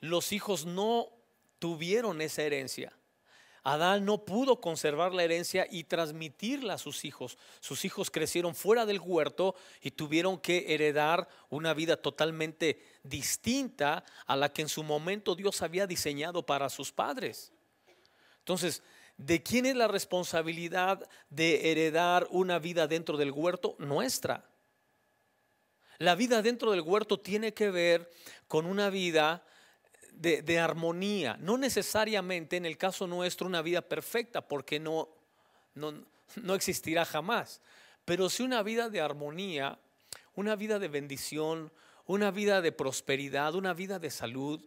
Los hijos no tuvieron esa herencia. Adán no pudo conservar la herencia y transmitirla a sus hijos. Sus hijos crecieron fuera del huerto y tuvieron que heredar una vida totalmente distinta a la que en su momento Dios había diseñado para sus padres. Entonces, ¿de quién es la responsabilidad de heredar una vida dentro del huerto? Nuestra. La vida dentro del huerto tiene que ver con una vida de armonía, no necesariamente en el caso nuestro una vida perfecta, porque no existirá jamás, pero sí una vida de armonía, una vida de bendición, una vida de prosperidad, una vida de salud.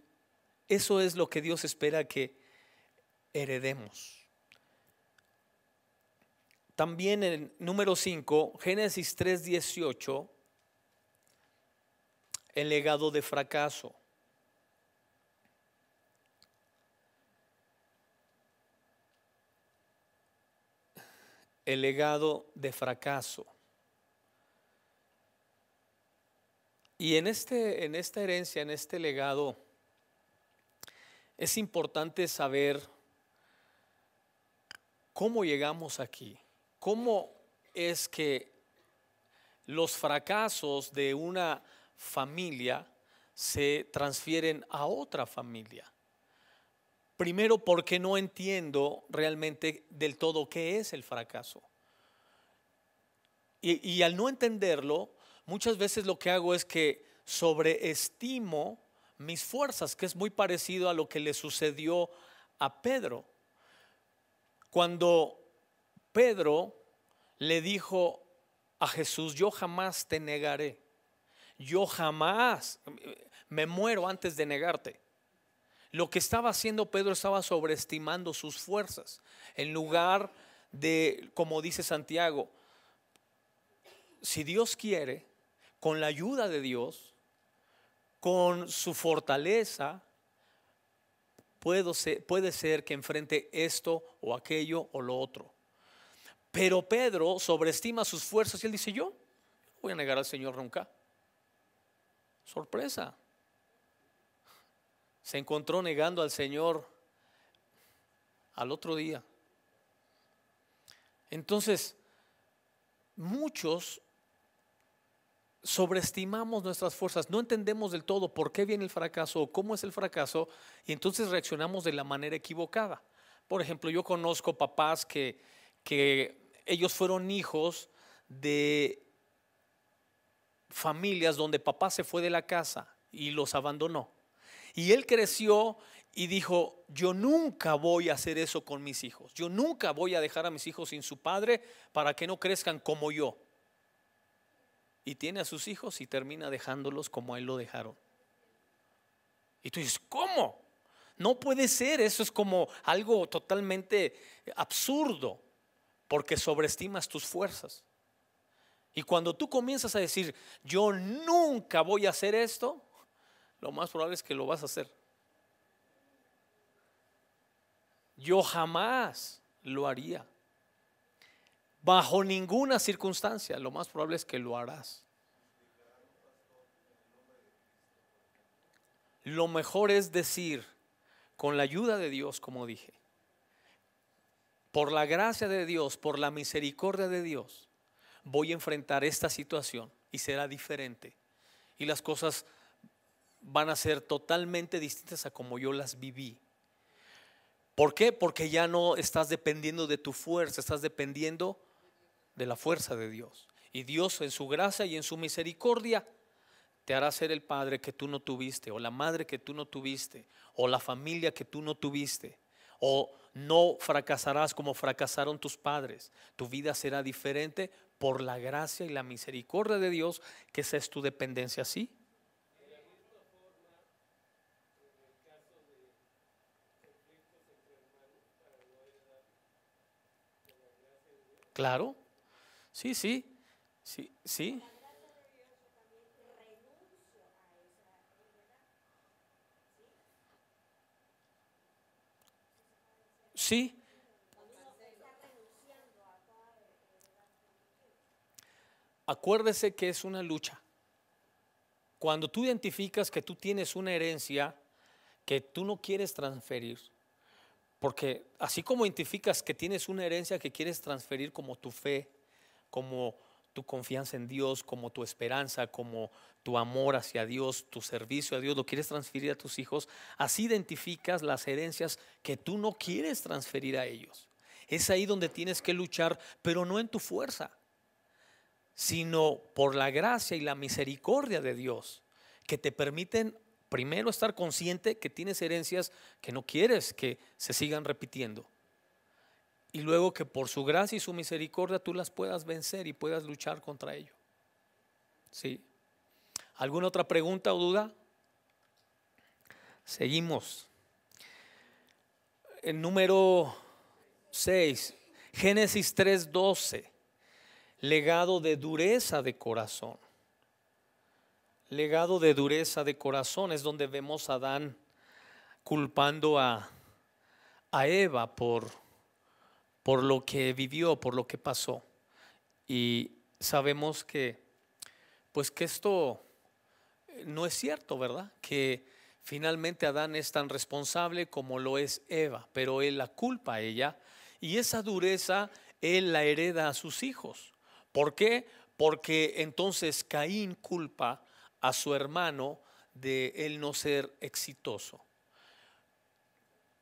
Eso es lo que Dios espera que heredemos. También en número 5, Génesis 3:18, el legado de fracaso. El legado de fracaso. Y en esta herencia, en este legado, es importante saber cómo llegamos aquí. Cómo es que los fracasos de una familia se transfieren a otra familia. Primero, porque no entiendo realmente del todo qué es el fracaso. Y al no entenderlo, muchas veces lo que hago es que sobreestimo mis fuerzas, que es muy parecido a lo que le sucedió a Pedro. Cuando Pedro le dijo a Jesús: yo jamás te negaré, yo jamás me muero antes de negarte. Lo que estaba haciendo Pedro, estaba sobreestimando sus fuerzas. En lugar de, como dice Santiago, si Dios quiere, con la ayuda de Dios, con su fortaleza, puede ser que enfrente esto o aquello o lo otro. Pero Pedro sobreestima sus fuerzas y él dice: yo no voy a negar al Señor nunca. Sorpresa. Se encontró negando al Señor al otro día. Entonces, muchos sobreestimamos nuestras fuerzas, no entendemos del todo por qué viene el fracaso o cómo es el fracaso, y entonces reaccionamos de la manera equivocada. Por ejemplo, yo conozco papás que ellos fueron hijos de familias donde papá se fue de la casa y los abandonó. Y él creció y dijo: yo nunca voy a hacer eso con mis hijos. Yo nunca voy a dejar a mis hijos sin su padre para que no crezcan como yo. Y tiene a sus hijos y termina dejándolos como a él lo dejaron. Y tú dices: ¿cómo? No puede ser. Eso es como algo totalmente absurdo, porque sobreestimas tus fuerzas. Y cuando tú comienzas a decir: yo nunca voy a hacer esto, lo más probable es que lo vas a hacer. Yo jamás lo haría. Bajo ninguna circunstancia, lo más probable es que lo harás. Lo mejor es decir, con la ayuda de Dios, como dije, por la gracia de Dios, por la misericordia de Dios, voy a enfrentar esta situación y será diferente. Y las cosas van a ser totalmente distintas a como yo las viví. ¿Por qué? Porque ya no estás dependiendo de tu fuerza, estás dependiendo de la fuerza de Dios. Y Dios, en su gracia y en su misericordia, te hará ser el padre que tú no tuviste, o la madre que tú no tuviste, o la familia que tú no tuviste. O no fracasarás como fracasaron tus padres. Tu vida será diferente por la gracia y la misericordia de Dios, que esa es tu dependencia. ¿Sí? Claro. Sí, sí, sí, sí. Sí. acuérdese que es una lucha. Cuando tú identificas que tú tienes una herencia que tú no quieres transferir, porque así como identificas que tienes una herencia que quieres transferir como tu fe, como tu confianza en Dios, como tu esperanza, como tu amor hacia Dios, tu servicio a Dios, lo quieres transferir a tus hijos, así identificas las herencias que tú no quieres transferir a ellos. Es ahí donde tienes que luchar, pero no en tu fuerza, sino por la gracia y la misericordia de Dios, que te permiten primero estar consciente que tienes herencias que no quieres que se sigan repitiendo, y luego que por su gracia y su misericordia tú las puedas vencer y puedas luchar contra ello. ¿Sí? ¿Alguna otra pregunta o duda? Seguimos. El número 6, Génesis 3:12. Legado de dureza de corazón. Legado de dureza de corazón es donde vemos a Adán culpando a Eva por lo que vivió, por lo que pasó. Y sabemos que pues que esto no es cierto, ¿verdad? Que finalmente Adán es tan responsable como lo es Eva, pero él la culpa a ella y esa dureza él la hereda a sus hijos. ¿Por qué? Porque entonces Caín culpa a su hermano de él no ser exitoso.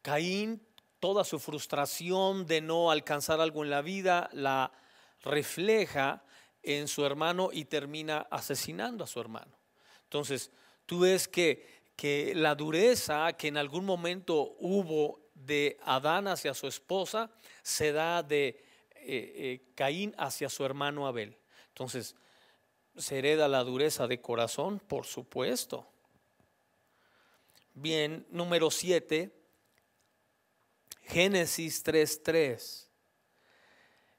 Caín, toda su frustración de no alcanzar algo en la vida la refleja en su hermano y termina asesinando a su hermano. Entonces, tú ves que la dureza que en algún momento hubo de Adán hacia su esposa se da de Caín hacia su hermano Abel. Entonces, ¿se hereda la dureza de corazón? Por supuesto. Bien, número 7, Génesis 3:3,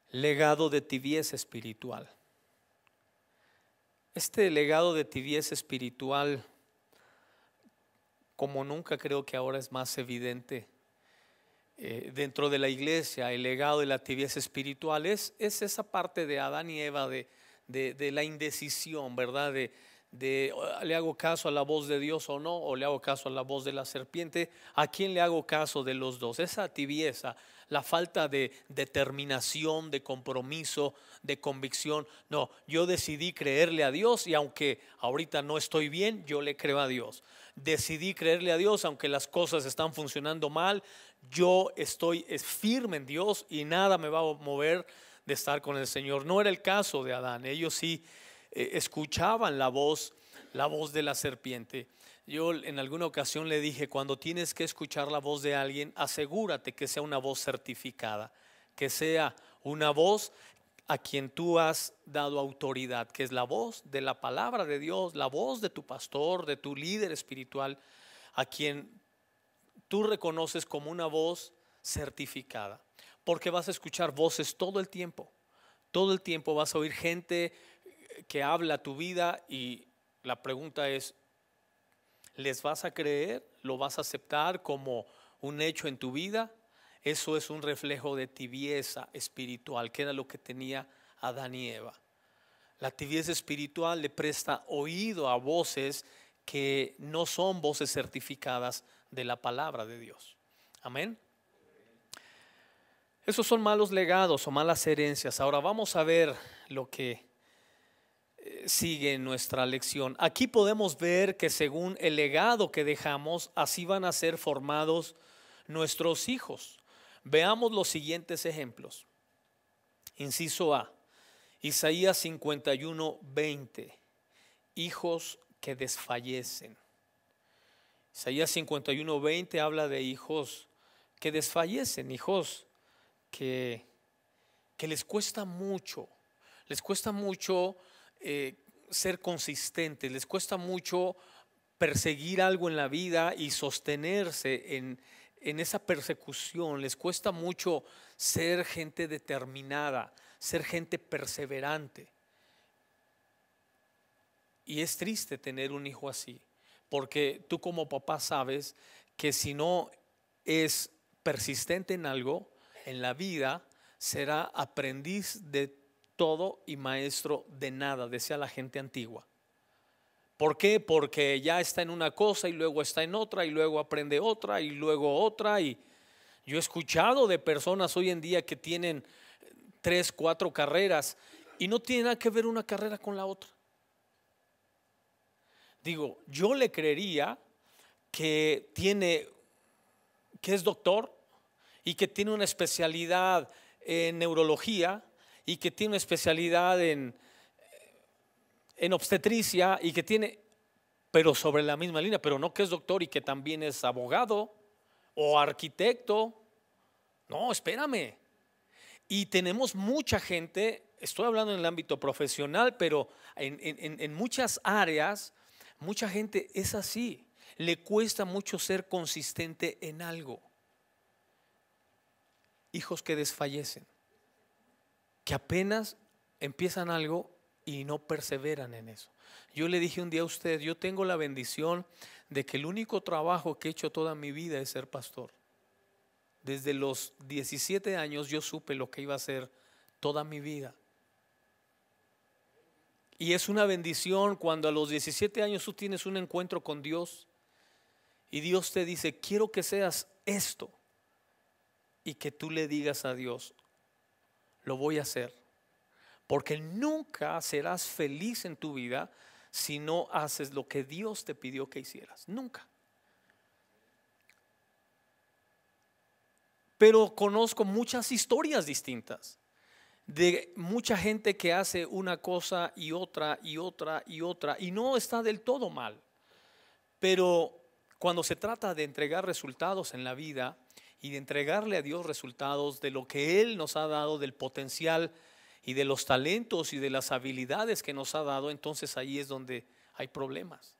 legado de tibieza espiritual. Este legado de tibieza espiritual, como nunca, creo que ahora es más evidente dentro de la iglesia. El legado de la tibieza espiritual es esa parte de Adán y Eva de la indecisión, ¿verdad? De le hago caso a la voz de Dios o no, o le hago caso a la voz de la serpiente. ¿A quién le hago caso de los dos? Esa tibieza, la falta de determinación, de compromiso, de convicción. No, yo decidí creerle a Dios y aunque ahorita no estoy bien, yo le creo a Dios. Decidí creerle a Dios aunque las cosas están funcionando mal, yo estoy firme en Dios y nada me va a mover de estar con el Señor. No era el caso de Adán. Ellos sí escuchaban la voz de la serpiente. Yo en alguna ocasión le dije, cuando tienes que escuchar la voz de alguien, asegúrate que sea una voz certificada, que sea una voz a quien tú has dado autoridad, que es la voz de la palabra de Dios, la voz de tu pastor, de tu líder espiritual, a quien tú reconoces como una voz certificada, porque vas a escuchar voces todo el tiempo. Todo el tiempo vas a oír gente que habla tu vida y la pregunta es, ¿les vas a creer? ¿Lo vas a aceptar como un hecho en tu vida? Eso es un reflejo de tibieza espiritual, que era lo que tenía Adán y Eva. La tibieza espiritual le presta oído a voces que no son voces certificadas de la palabra de Dios. Amén. Esos son malos legados o malas herencias. Ahora vamos a ver lo que sigue en nuestra lección. Aquí podemos ver que según el legado que dejamos, así van a ser formados nuestros hijos. Veamos los siguientes ejemplos. Inciso A, Isaías 51:20, hijos que desfallecen. Isaías 51:20 habla de hijos que desfallecen, hijos que les cuesta mucho ser consistentes, les cuesta mucho perseguir algo en la vida y sostenerse en esa persecución, les cuesta mucho ser gente determinada, ser gente perseverante. Y es triste tener un hijo así, porque tú como papá sabes que si no es persistente en algo, en la vida será aprendiz de todo y maestro de nada, decía la gente antigua. ¿Por qué? Porque ya está en una cosa y luego está en otra y luego aprende otra y luego otra. Y yo he escuchado de personas hoy en día que tienen 3, 4 carreras y no tiene nada que ver una carrera con la otra. Digo, yo le creería que es doctor y que tiene una especialidad en neurología y que tiene una especialidad en obstetricia y que tiene, pero sobre la misma línea, pero no que es doctor y que también es abogado o arquitecto. No, espérame. Y tenemos mucha gente, estoy hablando en el ámbito profesional, pero en muchas áreas, mucha gente es así. Le cuesta mucho ser consistente en algo. Hijos que desfallecen, que apenas empiezan algo y no perseveran en eso. Yo le dije un día a usted, yo tengo la bendición de que el único trabajo que he hecho toda mi vida es ser pastor. Desde los 17 años yo supe lo que iba a hacer toda mi vida. Y es una bendición cuando a los 17 años tú tienes un encuentro con Dios y Dios te dice, quiero que seas esto, y que tú le digas a Dios, lo voy a hacer. Porque nunca serás feliz en tu vida si no haces lo que Dios te pidió que hicieras. Nunca. Pero conozco muchas historias distintas de mucha gente que hace una cosa y otra y otra y otra y no está del todo mal. Pero cuando se trata de entregar resultados en la vida y de entregarle a Dios resultados de lo que Él nos ha dado, del potencial y de los talentos y de las habilidades que nos ha dado, entonces ahí es donde hay problemas.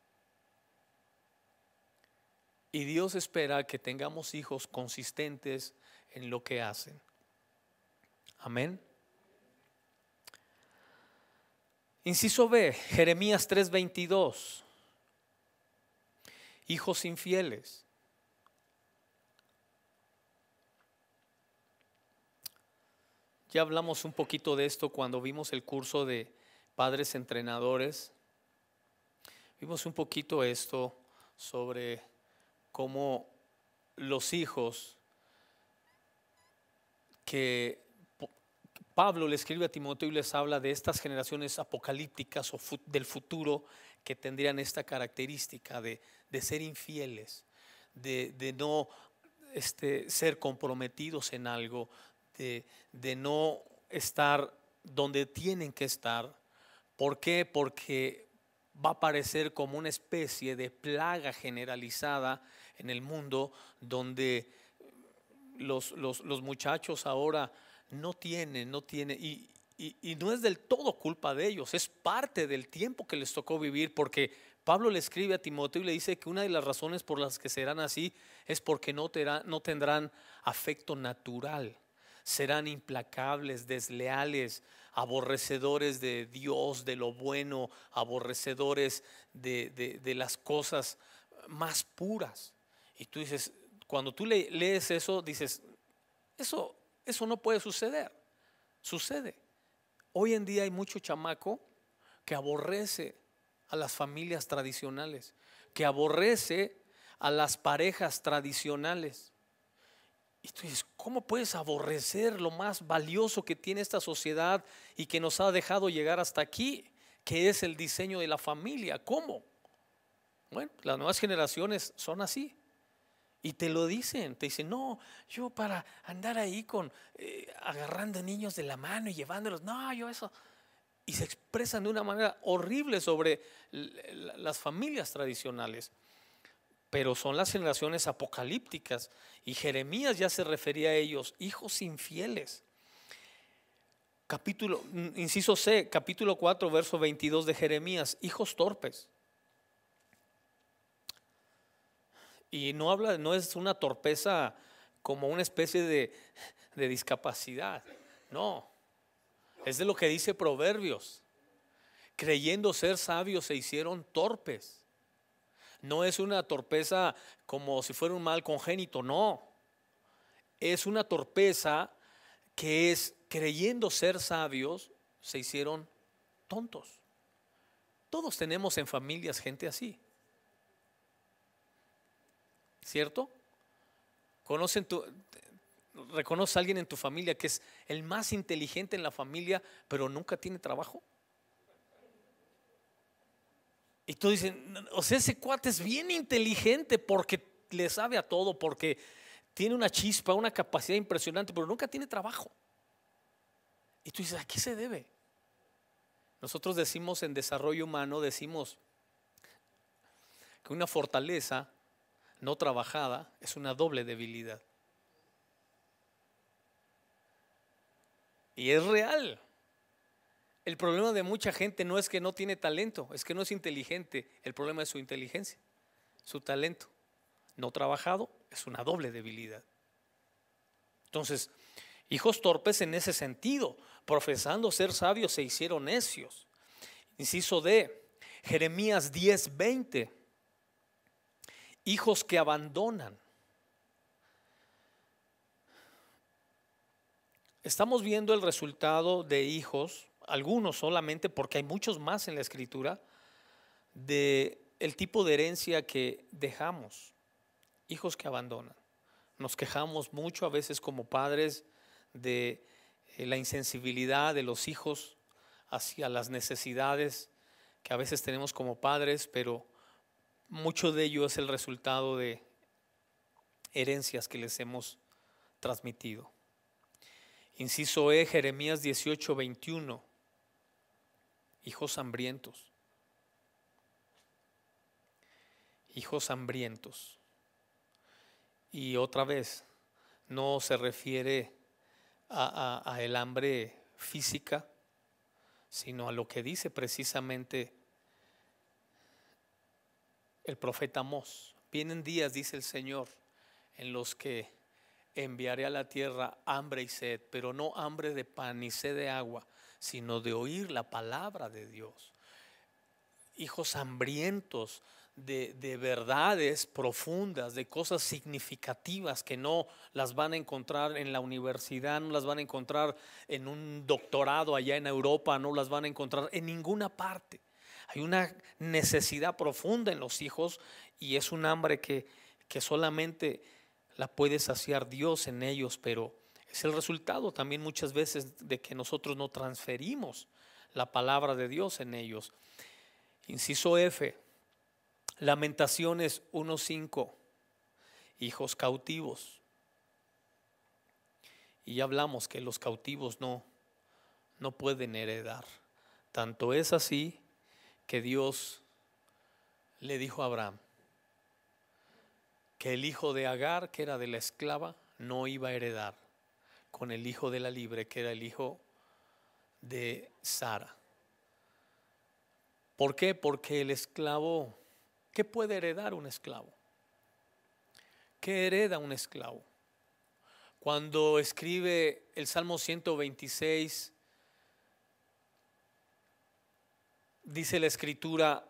Y Dios espera que tengamos hijos consistentes en lo que hacen. Amén. Inciso B, Jeremías 3:22. Hijos infieles. Ya hablamos un poquito de esto cuando vimos el curso de padres entrenadores. Vimos un poquito esto sobre cómo los hijos que Pablo le escribe a Timoteo y les habla de estas generaciones apocalípticas o del futuro que tendrían esta característica de ser infieles, de no ser comprometidos en algo, de no estar donde tienen que estar. ¿Por qué? Porque va a aparecer como una especie de plaga generalizada en el mundo donde los muchachos ahora no tienen y no es del todo culpa de ellos, es parte del tiempo que les tocó vivir, porque Pablo le escribe a Timoteo y le dice que una de las razones por las que serán así es porque no tendrán afecto natural, serán implacables, desleales, aborrecedores de Dios, de lo bueno, aborrecedores de las cosas más puras. Y tú dices, cuando tú lees eso, dices, eso no puede suceder. Sucede. Hoy en día hay mucho chamaco que aborrece a las familias tradicionales, que aborrece a las parejas tradicionales. Y tú dices, ¿cómo puedes aborrecer lo más valioso que tiene esta sociedad y que nos ha dejado llegar hasta aquí, que es el diseño de la familia? ¿Cómo? Bueno, las nuevas generaciones son así. Y te lo dicen, te dicen, no, yo para andar ahí agarrando niños de la mano y llevándolos, no, yo eso. Y se expresan de una manera horrible sobre las familias tradicionales. Pero son las generaciones apocalípticas. Y Jeremías ya se refería a ellos, hijos infieles. Inciso C, capítulo 4, verso 22 de Jeremías, hijos torpes. Y no es una torpeza como una especie de discapacidad. No, es de lo que dice Proverbios. Creyendo ser sabios se hicieron torpes. No es una torpeza como si fuera un mal congénito, no. Es una torpeza que es creyendo ser sabios, se hicieron tontos. Todos tenemos en familias gente así, ¿cierto? ¿Reconoces a alguien en tu familia que es el más inteligente en la familia, pero nunca tiene trabajo? Y tú dices, o sea, ese cuate es bien inteligente porque le sabe a todo, porque tiene una chispa, una capacidad impresionante, pero nunca tiene trabajo. Y tú dices, ¿a qué se debe? Nosotros decimos en desarrollo humano, decimos que una fortaleza no trabajada es una doble debilidad. Y es real. El problema de mucha gente no es que no tiene talento, es que no es inteligente. El problema es su inteligencia, su talento no trabajado es una doble debilidad. Entonces, hijos torpes en ese sentido, profesando ser sabios se hicieron necios. Inciso D, Jeremías 10:20, hijos que abandonan. Estamos viendo el resultado de hijos, algunos solamente, porque hay muchos más en la escritura, de el tipo de herencia que dejamos. Hijos que abandonan. Nos quejamos mucho a veces como padres de la insensibilidad de los hijos hacia las necesidades que a veces tenemos como padres, pero mucho de ello es el resultado de herencias que les hemos transmitido. Inciso E, Jeremías 18:21, hijos hambrientos. Hijos hambrientos. Y otra vez, no se refiere a el hambre física, sino a lo que dice precisamente el profeta Amós. Vienen días, dice el Señor, en los que enviaré a la tierra hambre y sed, pero no hambre de pan ni sed de agua, sino de oír la palabra de Dios. Hijos hambrientos de verdades profundas, de cosas significativas que no las van a encontrar en la universidad, no las van a encontrar en un doctorado allá en Europa, no las van a encontrar en ninguna parte. Hay una necesidad profunda en los hijos y es un hambre que solamente la puede saciar Dios en ellos, pero es el resultado también muchas veces de que nosotros no transferimos la palabra de Dios en ellos. Inciso F, Lamentaciones 1:5, hijos cautivos. Y ya hablamos que los cautivos no pueden heredar. Tanto es así que Dios le dijo a Abraham que el hijo de Agar, que era de la esclava, no iba a heredar con el hijo de la libre, que era el hijo de Sara. ¿Por qué? Porque el esclavo, ¿qué puede heredar un esclavo? ¿Qué hereda un esclavo? Cuando escribe el Salmo 126, dice la escritura,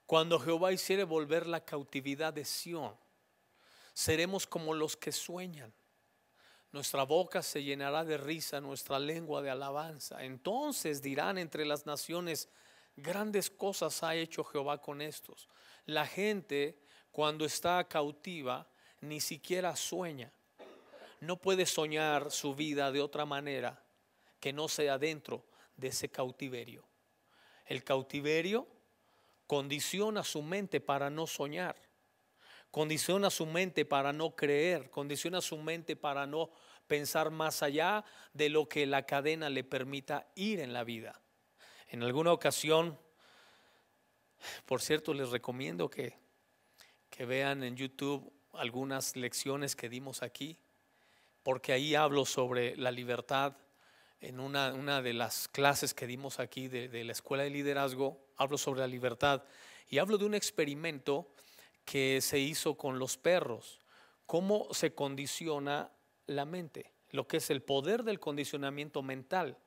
cuando Jehová hiciere volver la cautividad de Sión, seremos como los que sueñan. Nuestra boca se llenará de risa, nuestra lengua de alabanza. Entonces dirán entre las naciones, grandes cosas ha hecho Jehová con estos. La gente cuando está cautiva ni siquiera sueña. No puede soñar su vida de otra manera que no sea dentro de ese cautiverio. El cautiverio condiciona su mente para no soñar, condiciona su mente para no creer, condiciona su mente para no pensar más allá de lo que la cadena le permita ir en la vida. En alguna ocasión, por cierto, les recomiendo que vean en YouTube algunas lecciones que dimos aquí, porque ahí hablo sobre la libertad. En una de las clases que dimos aquí de la escuela de liderazgo, hablo sobre la libertad y hablo de un experimento que se hizo con los perros, cómo se condiciona la mente, lo que es el poder del condicionamiento mental,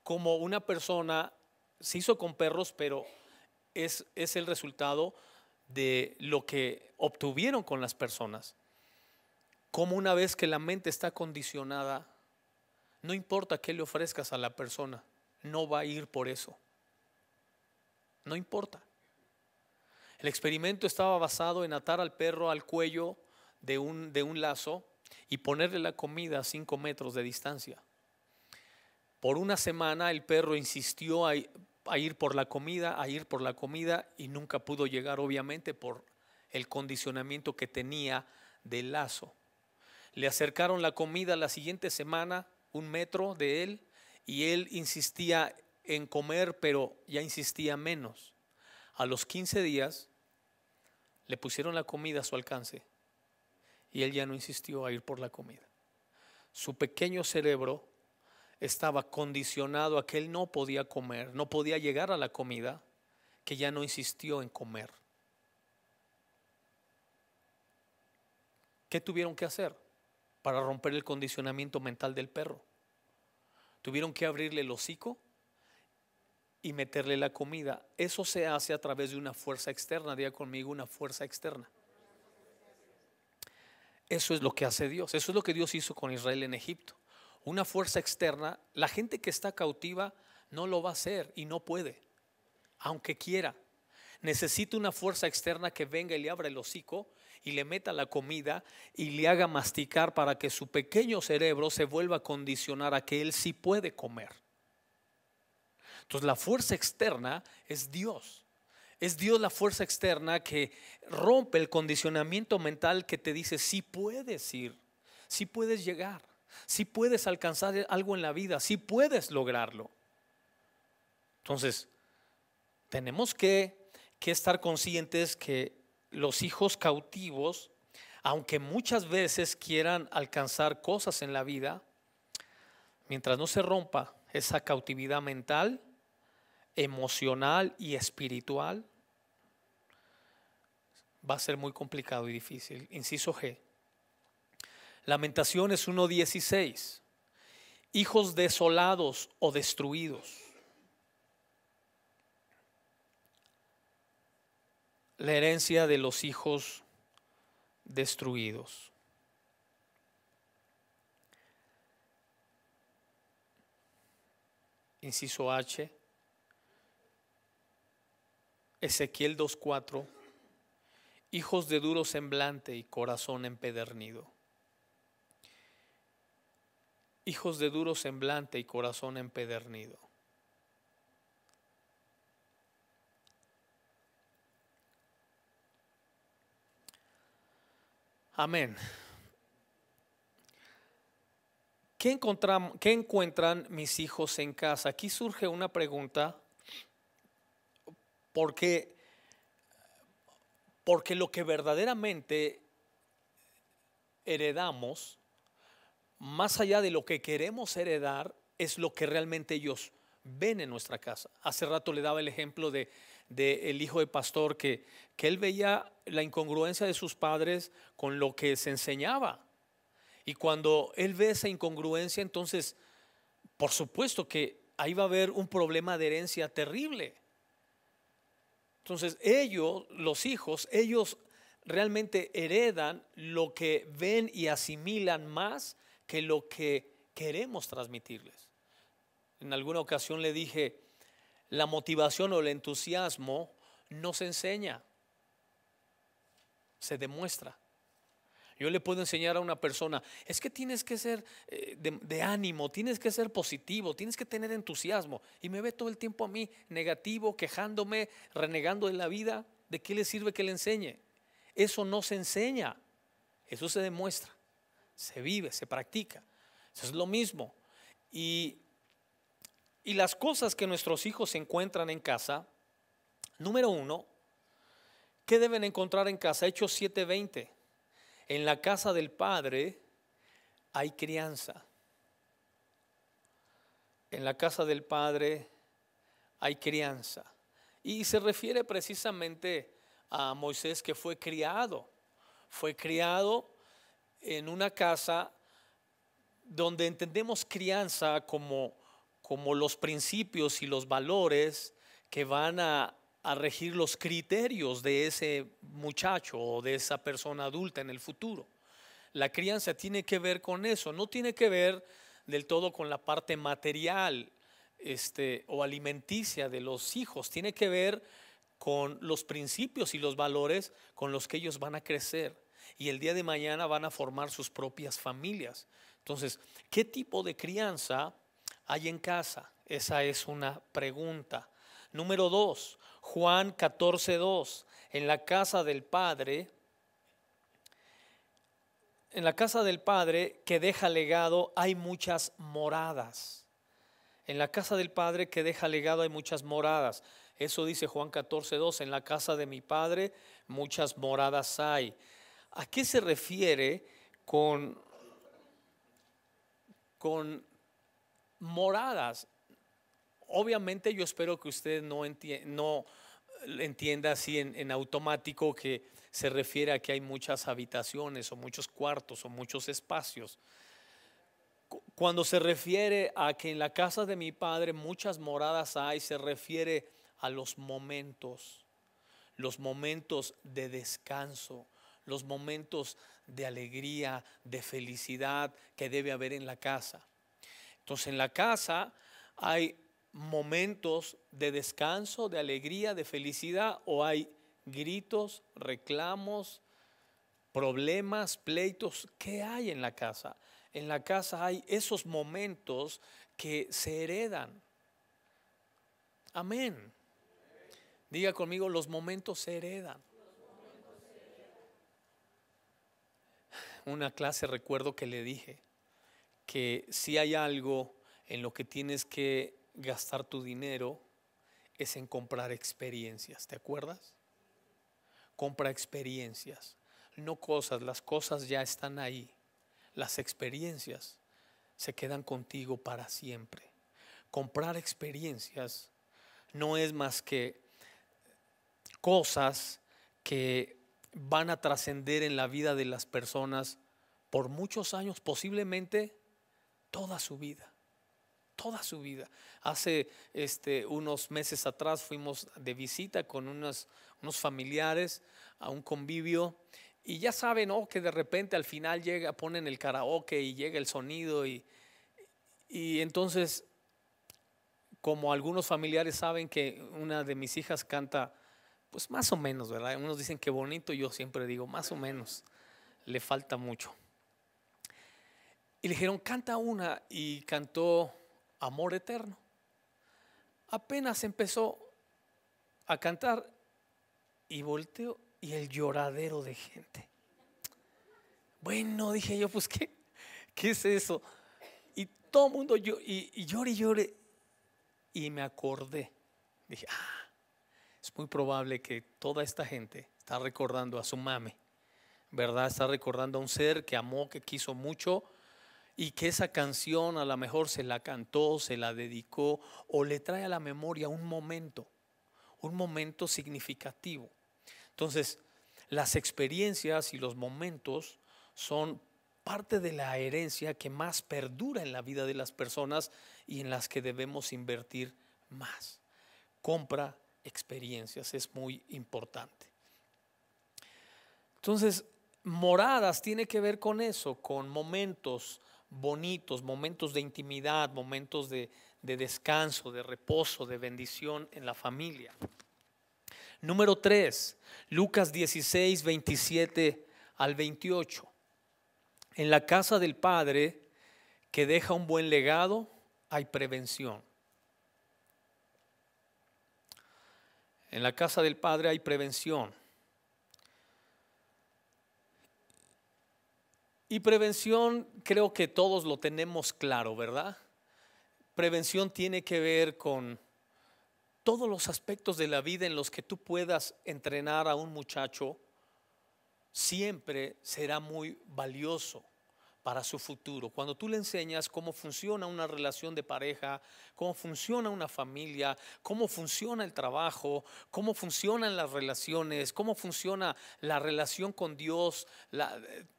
como una persona se hizo con perros, pero es el resultado de lo que obtuvieron con las personas, como una vez que la mente está condicionada, no importa qué le ofrezcas a la persona, no va a ir por eso. No importa. El experimento estaba basado en atar al perro al cuello de un lazo y ponerle la comida a 5 metros de distancia. Por una semana el perro insistió a ir por la comida, y nunca pudo llegar, obviamente por el condicionamiento que tenía del lazo. Le acercaron la comida la siguiente semana, 1 metro de él, y él insistía en comer, pero ya insistía menos. A los 15 días le pusieron la comida a su alcance y él ya no insistió a ir por la comida. Su pequeño cerebro estaba condicionado a que él no podía comer, no podía llegar a la comida, que ya no insistió en comer. ¿Qué tuvieron que hacer para romper el condicionamiento mental del perro? Tuvieron que abrirle el hocico y meterle la comida. Eso se hace a través de una fuerza externa. Diga conmigo, una fuerza externa. Eso es lo que hace Dios. Eso es lo que Dios hizo con Israel en Egipto. Una fuerza externa. La gente que está cautiva no lo va a hacer y no puede, aunque quiera. Necesita una fuerza externa que venga y le abra el hocico y le meta la comida y le haga masticar, para que su pequeño cerebro se vuelva a condicionar a que él sí puede comer. Entonces la fuerza externa es Dios. Es Dios la fuerza externa que rompe el condicionamiento mental que te dice: sí puedes ir, sí puedes llegar, sí puedes alcanzar algo en la vida, sí puedes lograrlo. Entonces tenemos que estar conscientes que los hijos cautivos, aunque muchas veces quieran alcanzar cosas en la vida, mientras no se rompa esa cautividad mental, emocional y espiritual, va a ser muy complicado y difícil. Inciso G. Lamentaciones 1:16. Hijos desolados o destruidos. La herencia de los hijos destruidos. Inciso H. Ezequiel 2:4. Hijos de duro semblante y corazón empedernido. Hijos de duro semblante y corazón empedernido. Amén. ¿Qué encuentran mis hijos en casa? Aquí surge una pregunta, porque lo que verdaderamente heredamos, más allá de lo que queremos heredar, es lo que realmente ellos ven en nuestra casa. Hace rato le daba el ejemplo de el hijo de pastor, que él veía la incongruencia de sus padres con lo que se enseñaba. Y cuando él ve esa incongruencia, entonces por supuesto que ahí va a haber un problema de herencia terrible. Entonces ellos, los hijos, ellos realmente heredan lo que ven y asimilan más que lo que queremos transmitirles. En alguna ocasión le dije: la motivación o el entusiasmo no se enseña, se demuestra. Yo le puedo enseñar a una persona: es que tienes que ser de ánimo, tienes que ser positivo, tienes que tener entusiasmo, y me ve todo el tiempo a mí negativo, quejándome, renegando de la vida. ¿De qué le sirve que le enseñe? Eso no se enseña, eso se demuestra, se vive, se practica. Eso es lo mismo. Y las cosas que nuestros hijos encuentran en casa, número uno, ¿qué deben encontrar en casa? Hechos 7:20. En la casa del Padre hay crianza. En la casa del Padre hay crianza. Y se refiere precisamente a Moisés, que fue criado en una casa donde entendemos crianza como los principios y los valores que van a regir los criterios de ese muchacho o de esa persona adulta en el futuro. La crianza tiene que ver con eso, no tiene que ver del todo con la parte material. o alimenticia de los hijos, tiene que ver con los principios y los valores con los que ellos van a crecer y el día de mañana van a formar sus propias familias. Entonces, ¿qué tipo de crianza hay en casa? Esa es una pregunta. Número 2, Juan 14:2. En la casa del Padre que deja legado hay muchas moradas. En la casa del Padre que deja legado hay muchas moradas. Eso dice Juan 14:2. En la casa de mi Padre muchas moradas hay. ¿A qué se refiere con moradas? Obviamente yo espero que usted no entienda así en automático que se refiere a que hay muchas habitaciones o muchos cuartos o muchos espacios. Cuando se refiere a que en la casa de mi Padre muchas moradas hay, se refiere a los momentos de descanso, los momentos de alegría, de felicidad que debe haber en la casa. Entonces en la casa hay momentos de descanso, de alegría, de felicidad, o hay gritos, reclamos, problemas, pleitos. ¿Qué hay en la casa? En la casa hay esos momentos que se heredan. Amén. Diga conmigo, los momentos se heredan. Una clase recuerdo que le dije que si hay algo en lo que tienes que gastar tu dinero es en comprar experiencias. ¿Te acuerdas? Compra experiencias, no cosas. Las cosas ya están ahí. Las experiencias se quedan contigo para siempre. Comprar experiencias no es más que cosas que van a trascender en la vida de las personas por muchos años, posiblemente toda su vida. Toda su vida. Hace unos meses atrás fuimos de visita con unos familiares a un convivio y ya saben, ¿no?, que de repente al final ponen el karaoke y llega el sonido y entonces, como algunos familiares saben que una de mis hijas canta, pues más o menos, ¿verdad? Unos dicen que bonito, yo siempre digo más o menos, le falta mucho. Y le dijeron, canta una, y cantó Amor Eterno. Apenas empezó a cantar y volteó y el lloradero de gente. Bueno, dije yo, pues ¿qué es eso? Y todo el mundo y llore y llore. Y me acordé, dije, es muy probable que toda esta gente está recordando a su mami, ¿verdad? Está recordando a un ser que amó, que quiso mucho, y que esa canción a lo mejor se la cantó, se la dedicó o le trae a la memoria un momento significativo. Entonces, las experiencias y los momentos son parte de la herencia que más perdura en la vida de las personas y en las que debemos invertir más. Compra experiencias, es muy importante. Entonces, moradas tiene que ver con eso, con momentos bonitos, momentos de intimidad, momentos de descanso, de reposo, de bendición en la familia. Número 3, Lucas 16, 27 al 28. En la casa del Padre que deja un buen legado hay prevención. En la casa del Padre hay prevención. Y prevención creo que todos lo tenemos claro, ¿verdad? Prevención tiene que ver con todos los aspectos de la vida en los que tú puedas entrenar a un muchacho. Siempre será muy valioso para su futuro. Cuando tú le enseñas cómo funciona una relación de pareja, cómo funciona una familia, cómo funciona el trabajo, cómo funcionan las relaciones, cómo funciona la relación con Dios,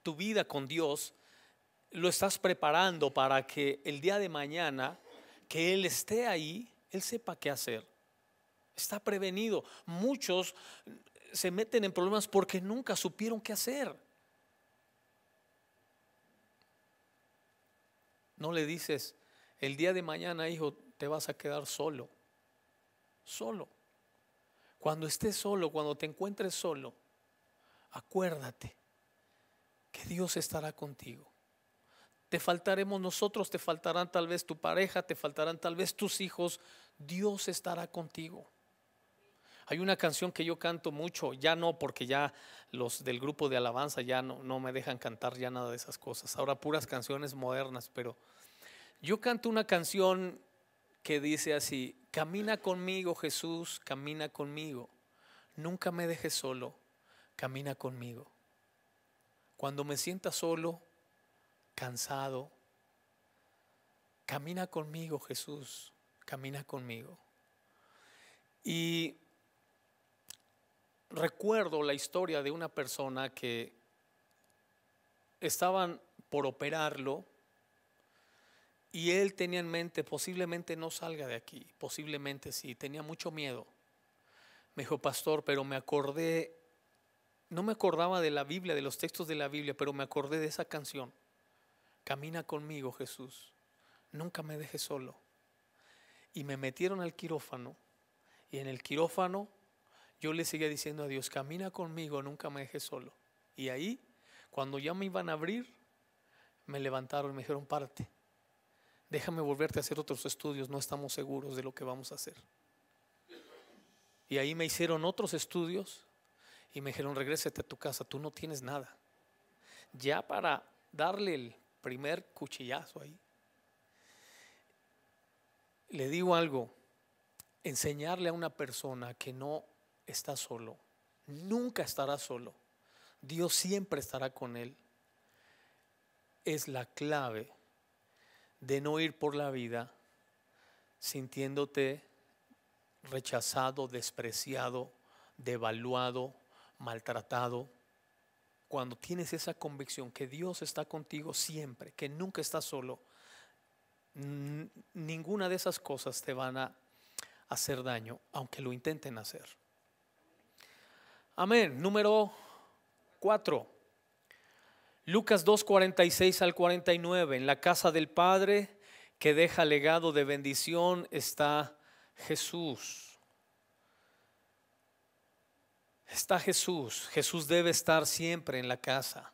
tu vida con Dios, lo estás preparando para que el día de mañana que Él esté ahí, Él sepa qué hacer. Está prevenido. Muchos se meten en problemas porque nunca supieron qué hacer. No le dices, el día de mañana, hijo, te vas a quedar solo. Solo. Cuando estés solo, cuando te encuentres solo, acuérdate que Dios estará contigo. Te faltaremos nosotros, te faltarán tal vez tu pareja, te faltarán tal vez tus hijos. Dios estará contigo. Hay una canción que yo canto mucho, ya no, porque ya los del grupo de alabanza ya no me dejan cantar ya nada de esas cosas. Ahora puras canciones modernas, pero yo canto una canción que dice así: camina conmigo, Jesús, camina conmigo. Nunca me dejes solo, camina conmigo. Cuando me sienta solo, cansado, camina conmigo, Jesús, camina conmigo. Y recuerdo la historia de una persona que estaban por operarlo y él tenía en mente: posiblemente no salga de aquí, posiblemente sí. Tenía mucho miedo. Me dijo: pastor, pero me acordé, no me acordaba de la Biblia, de los textos de la Biblia, pero me acordé de esa canción: camina conmigo, Jesús, nunca me dejes solo. Y me metieron al quirófano, y en el quirófano yo le seguía diciendo a Dios: camina conmigo, nunca me dejes solo. Y ahí, cuando ya me iban a abrir, me levantaron y me dijeron: párate, déjame volverte a hacer otros estudios, no estamos seguros de lo que vamos a hacer. Y ahí me hicieron otros estudios y me dijeron: regrésate a tu casa, tú no tienes nada. Ya para darle el primer cuchillazo ahí, le digo algo: enseñarle a una persona que no está solo, nunca estará solo, Dios siempre estará con él, es la clave de no ir por la vida sintiéndote rechazado, despreciado, devaluado, maltratado. Cuando tienes esa convicción que Dios está contigo siempre, que nunca estás solo, ninguna de esas cosas te van a hacer daño, aunque lo intenten hacer. Amén. Número 4, Lucas 2:46 al 49. En la casa del Padre que deja legado de bendición está Jesús. Está Jesús. Jesús debe estar siempre en la casa.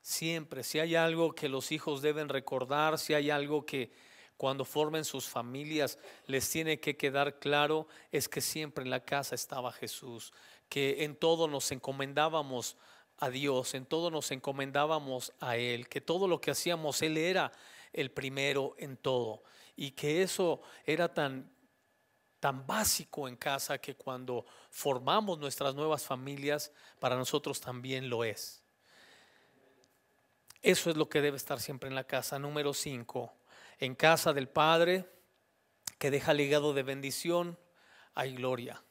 Siempre. Si hay algo que los hijos deben recordar, si hay algo que cuando formen sus familias les tiene que quedar claro, es que siempre en la casa estaba Jesús, que en todo nos encomendábamos a Dios, en todo nos encomendábamos a Él, que todo lo que hacíamos Él era el primero en todo, y que eso era tan básico en casa que cuando formamos nuestras nuevas familias, para nosotros también lo es. Eso es lo que debe estar siempre en la casa. Número 5, en casa del Padre que deja legado de bendición hay gloria.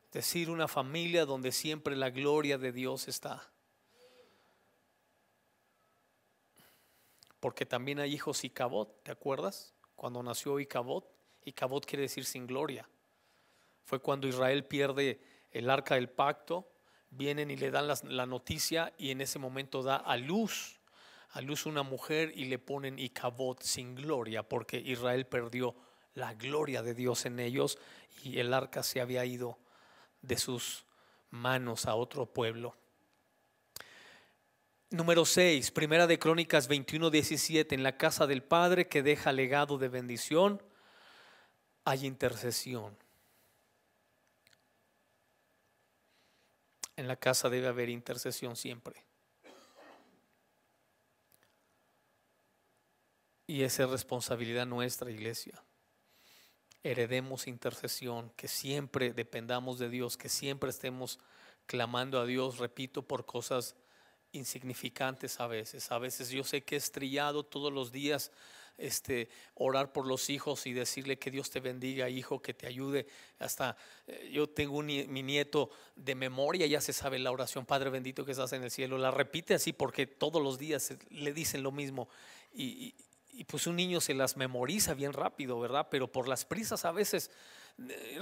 Es decir, una familia donde siempre la gloria de Dios está. Porque también hay hijos Icabod, ¿te acuerdas? Cuando nació Icabod, Icabod quiere decir sin gloria. Fue cuando Israel pierde el arca del pacto, vienen y le dan la noticia y en ese momento da a luz una mujer y le ponen Icabod, sin gloria, porque Israel perdió la gloria de Dios en ellos y el arca se había ido de sus manos a otro pueblo. Número 6, Primera de Crónicas 21:17. En la casa del Padre que deja legado de bendición hay intercesión. En la casa debe haber intercesión siempre. Y esa es responsabilidad nuestra, iglesia. Heredemos intercesión, que siempre dependamos de Dios, que siempre estemos clamando a Dios, repito, por cosas insignificantes a veces. A veces yo sé que es trillado todos los días orar por los hijos y decirle que Dios te bendiga, hijo, que te ayude. Hasta yo tengo mi nieto de memoria, ya se sabe la oración: Padre bendito que estás en el cielo. La repite así porque todos los días le dicen lo mismo y pues un niño se las memoriza bien rápido, ¿verdad? Pero por las prisas a veces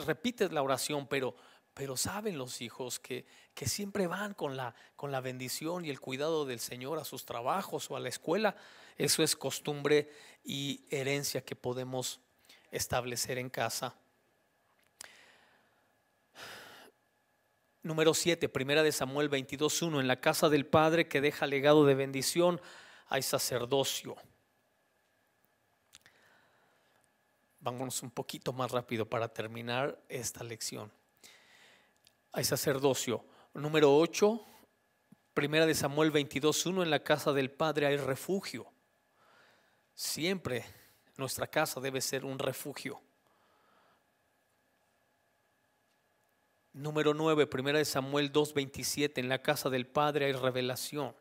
repites la oración, pero Pero saben los hijos que siempre van con la bendición y el cuidado del Señor a sus trabajos o a la escuela. Eso es costumbre y herencia que podemos establecer en casa. Número 7, primera de Samuel 22:1. En la casa del Padre que deja legado de bendición hay sacerdocio. Vámonos un poquito más rápido para terminar esta lección. Hay sacerdocio. Número 8, primera de Samuel 22:1. En la casa del Padre hay refugio. Siempre nuestra casa debe ser un refugio. Número 9, primera de Samuel 2:27. En la casa del Padre hay revelación.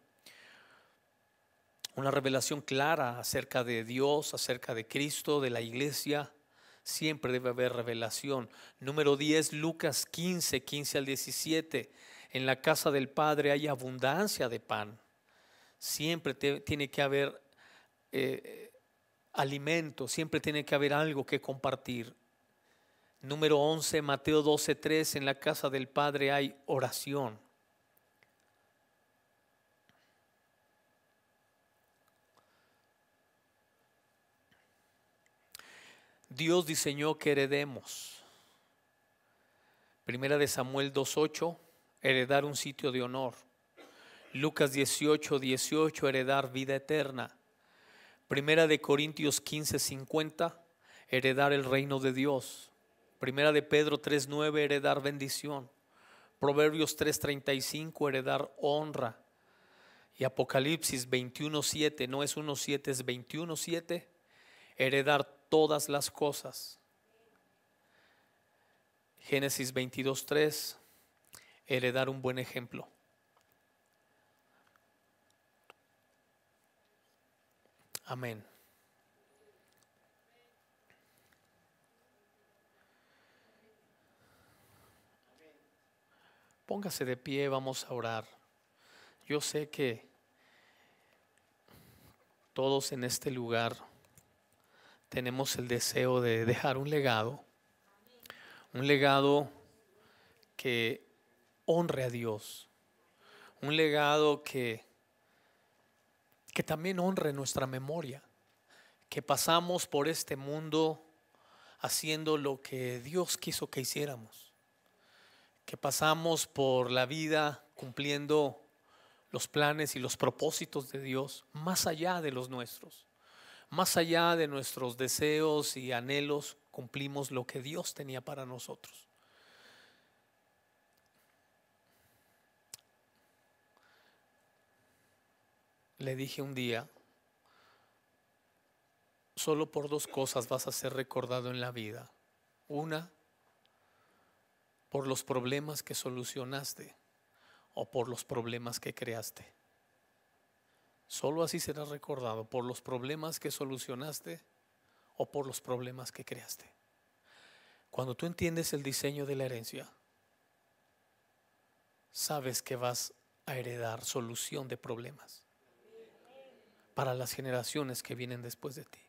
Una revelación clara acerca de Dios, acerca de Cristo, de la iglesia. Siempre debe haber revelación. Número 10, Lucas 15 al 17. En la casa del Padre hay abundancia de pan. Siempre tiene que haber alimento, siempre tiene que haber algo que compartir. Número 11, Mateo 12:3. En la casa del Padre hay oración. Dios diseñó que heredemos. Primera de Samuel 2:8, heredar un sitio de honor. Lucas 18:18, heredar vida eterna. Primera de Corintios 15:50, heredar el reino de Dios. Primera de Pedro 3:9, heredar bendición. Proverbios 3:35, heredar honra. Y Apocalipsis 21:7, no es 1:7, es 21:7, heredar todas las cosas. Génesis 22:3, heredar un buen ejemplo. Amén. Póngase de pie, vamos a orar. Yo sé que todos en este lugar tenemos el deseo de dejar un legado que honre a Dios, un legado que también honre nuestra memoria, que pasamos por este mundo haciendo lo que Dios quiso que hiciéramos, que pasamos por la vida cumpliendo los planes y los propósitos de Dios más allá de los nuestros. Más allá de nuestros deseos y anhelos, cumplimos lo que Dios tenía para nosotros. Le dije un día, solo por 2 cosas vas a ser recordado en la vida. Una, por los problemas que solucionaste o por los problemas que creaste. Solo así serás recordado, por los problemas que solucionaste o por los problemas que creaste. Cuando tú entiendes el diseño de la herencia, sabes que vas a heredar solución de problemas para las generaciones que vienen después de ti.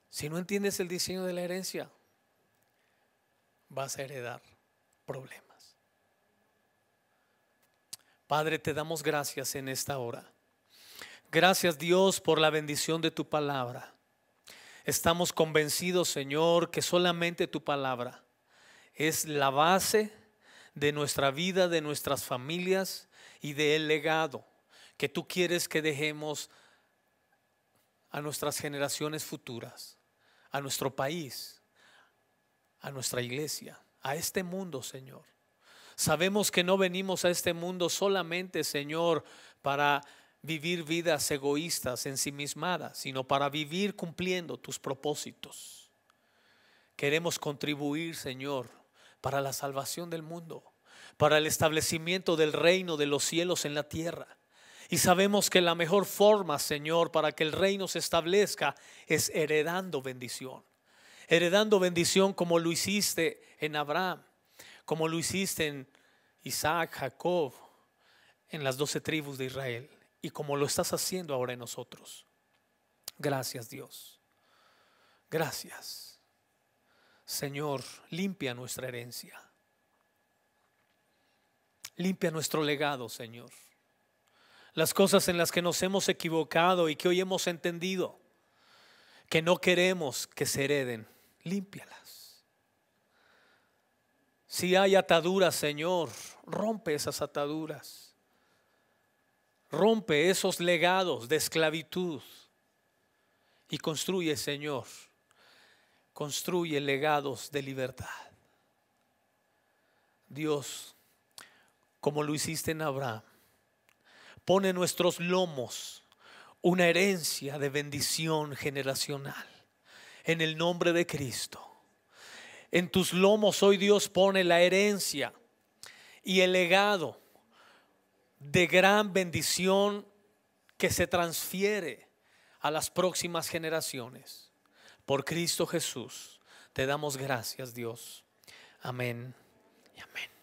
Si no entiendes el diseño de la herencia, vas a heredar problemas. Padre, te damos gracias en esta hora. Gracias, Dios, por la bendición de tu palabra. Estamos convencidos, Señor, que solamente tu palabra es la base de nuestra vida, de nuestras familias y del legado que tú quieres que dejemos a nuestras generaciones futuras, a nuestro país, a nuestra iglesia, a este mundo, Señor. Sabemos que no venimos a este mundo solamente, Señor, para vivir vidas egoístas, ensimismadas, sino para vivir cumpliendo tus propósitos. Queremos contribuir, Señor, para la salvación del mundo, para el establecimiento del reino de los cielos en la tierra. Y sabemos que la mejor forma, Señor, para que el reino se establezca es heredando bendición. Heredando bendición como lo hiciste en Abraham, como lo hiciste en Isaac, Jacob, en las 12 tribus de Israel, y como lo estás haciendo ahora en nosotros. Gracias, Dios. Gracias. Señor, limpia nuestra herencia. Limpia nuestro legado, Señor. Las cosas en las que nos hemos equivocado y que hoy hemos entendido que no queremos que se hereden, límpialas. Si hay ataduras, Señor, rompe esas ataduras. Rompe esos legados de esclavitud y construye, Señor, construye legados de libertad. Dios, como lo hiciste en Abraham, pone en nuestros lomos una herencia de bendición generacional. En el nombre de Cristo. En tus lomos hoy Dios pone la herencia y el legado de gran bendición que se transfiere a las próximas generaciones. Por Cristo Jesús te damos gracias, Dios. Amén y amén.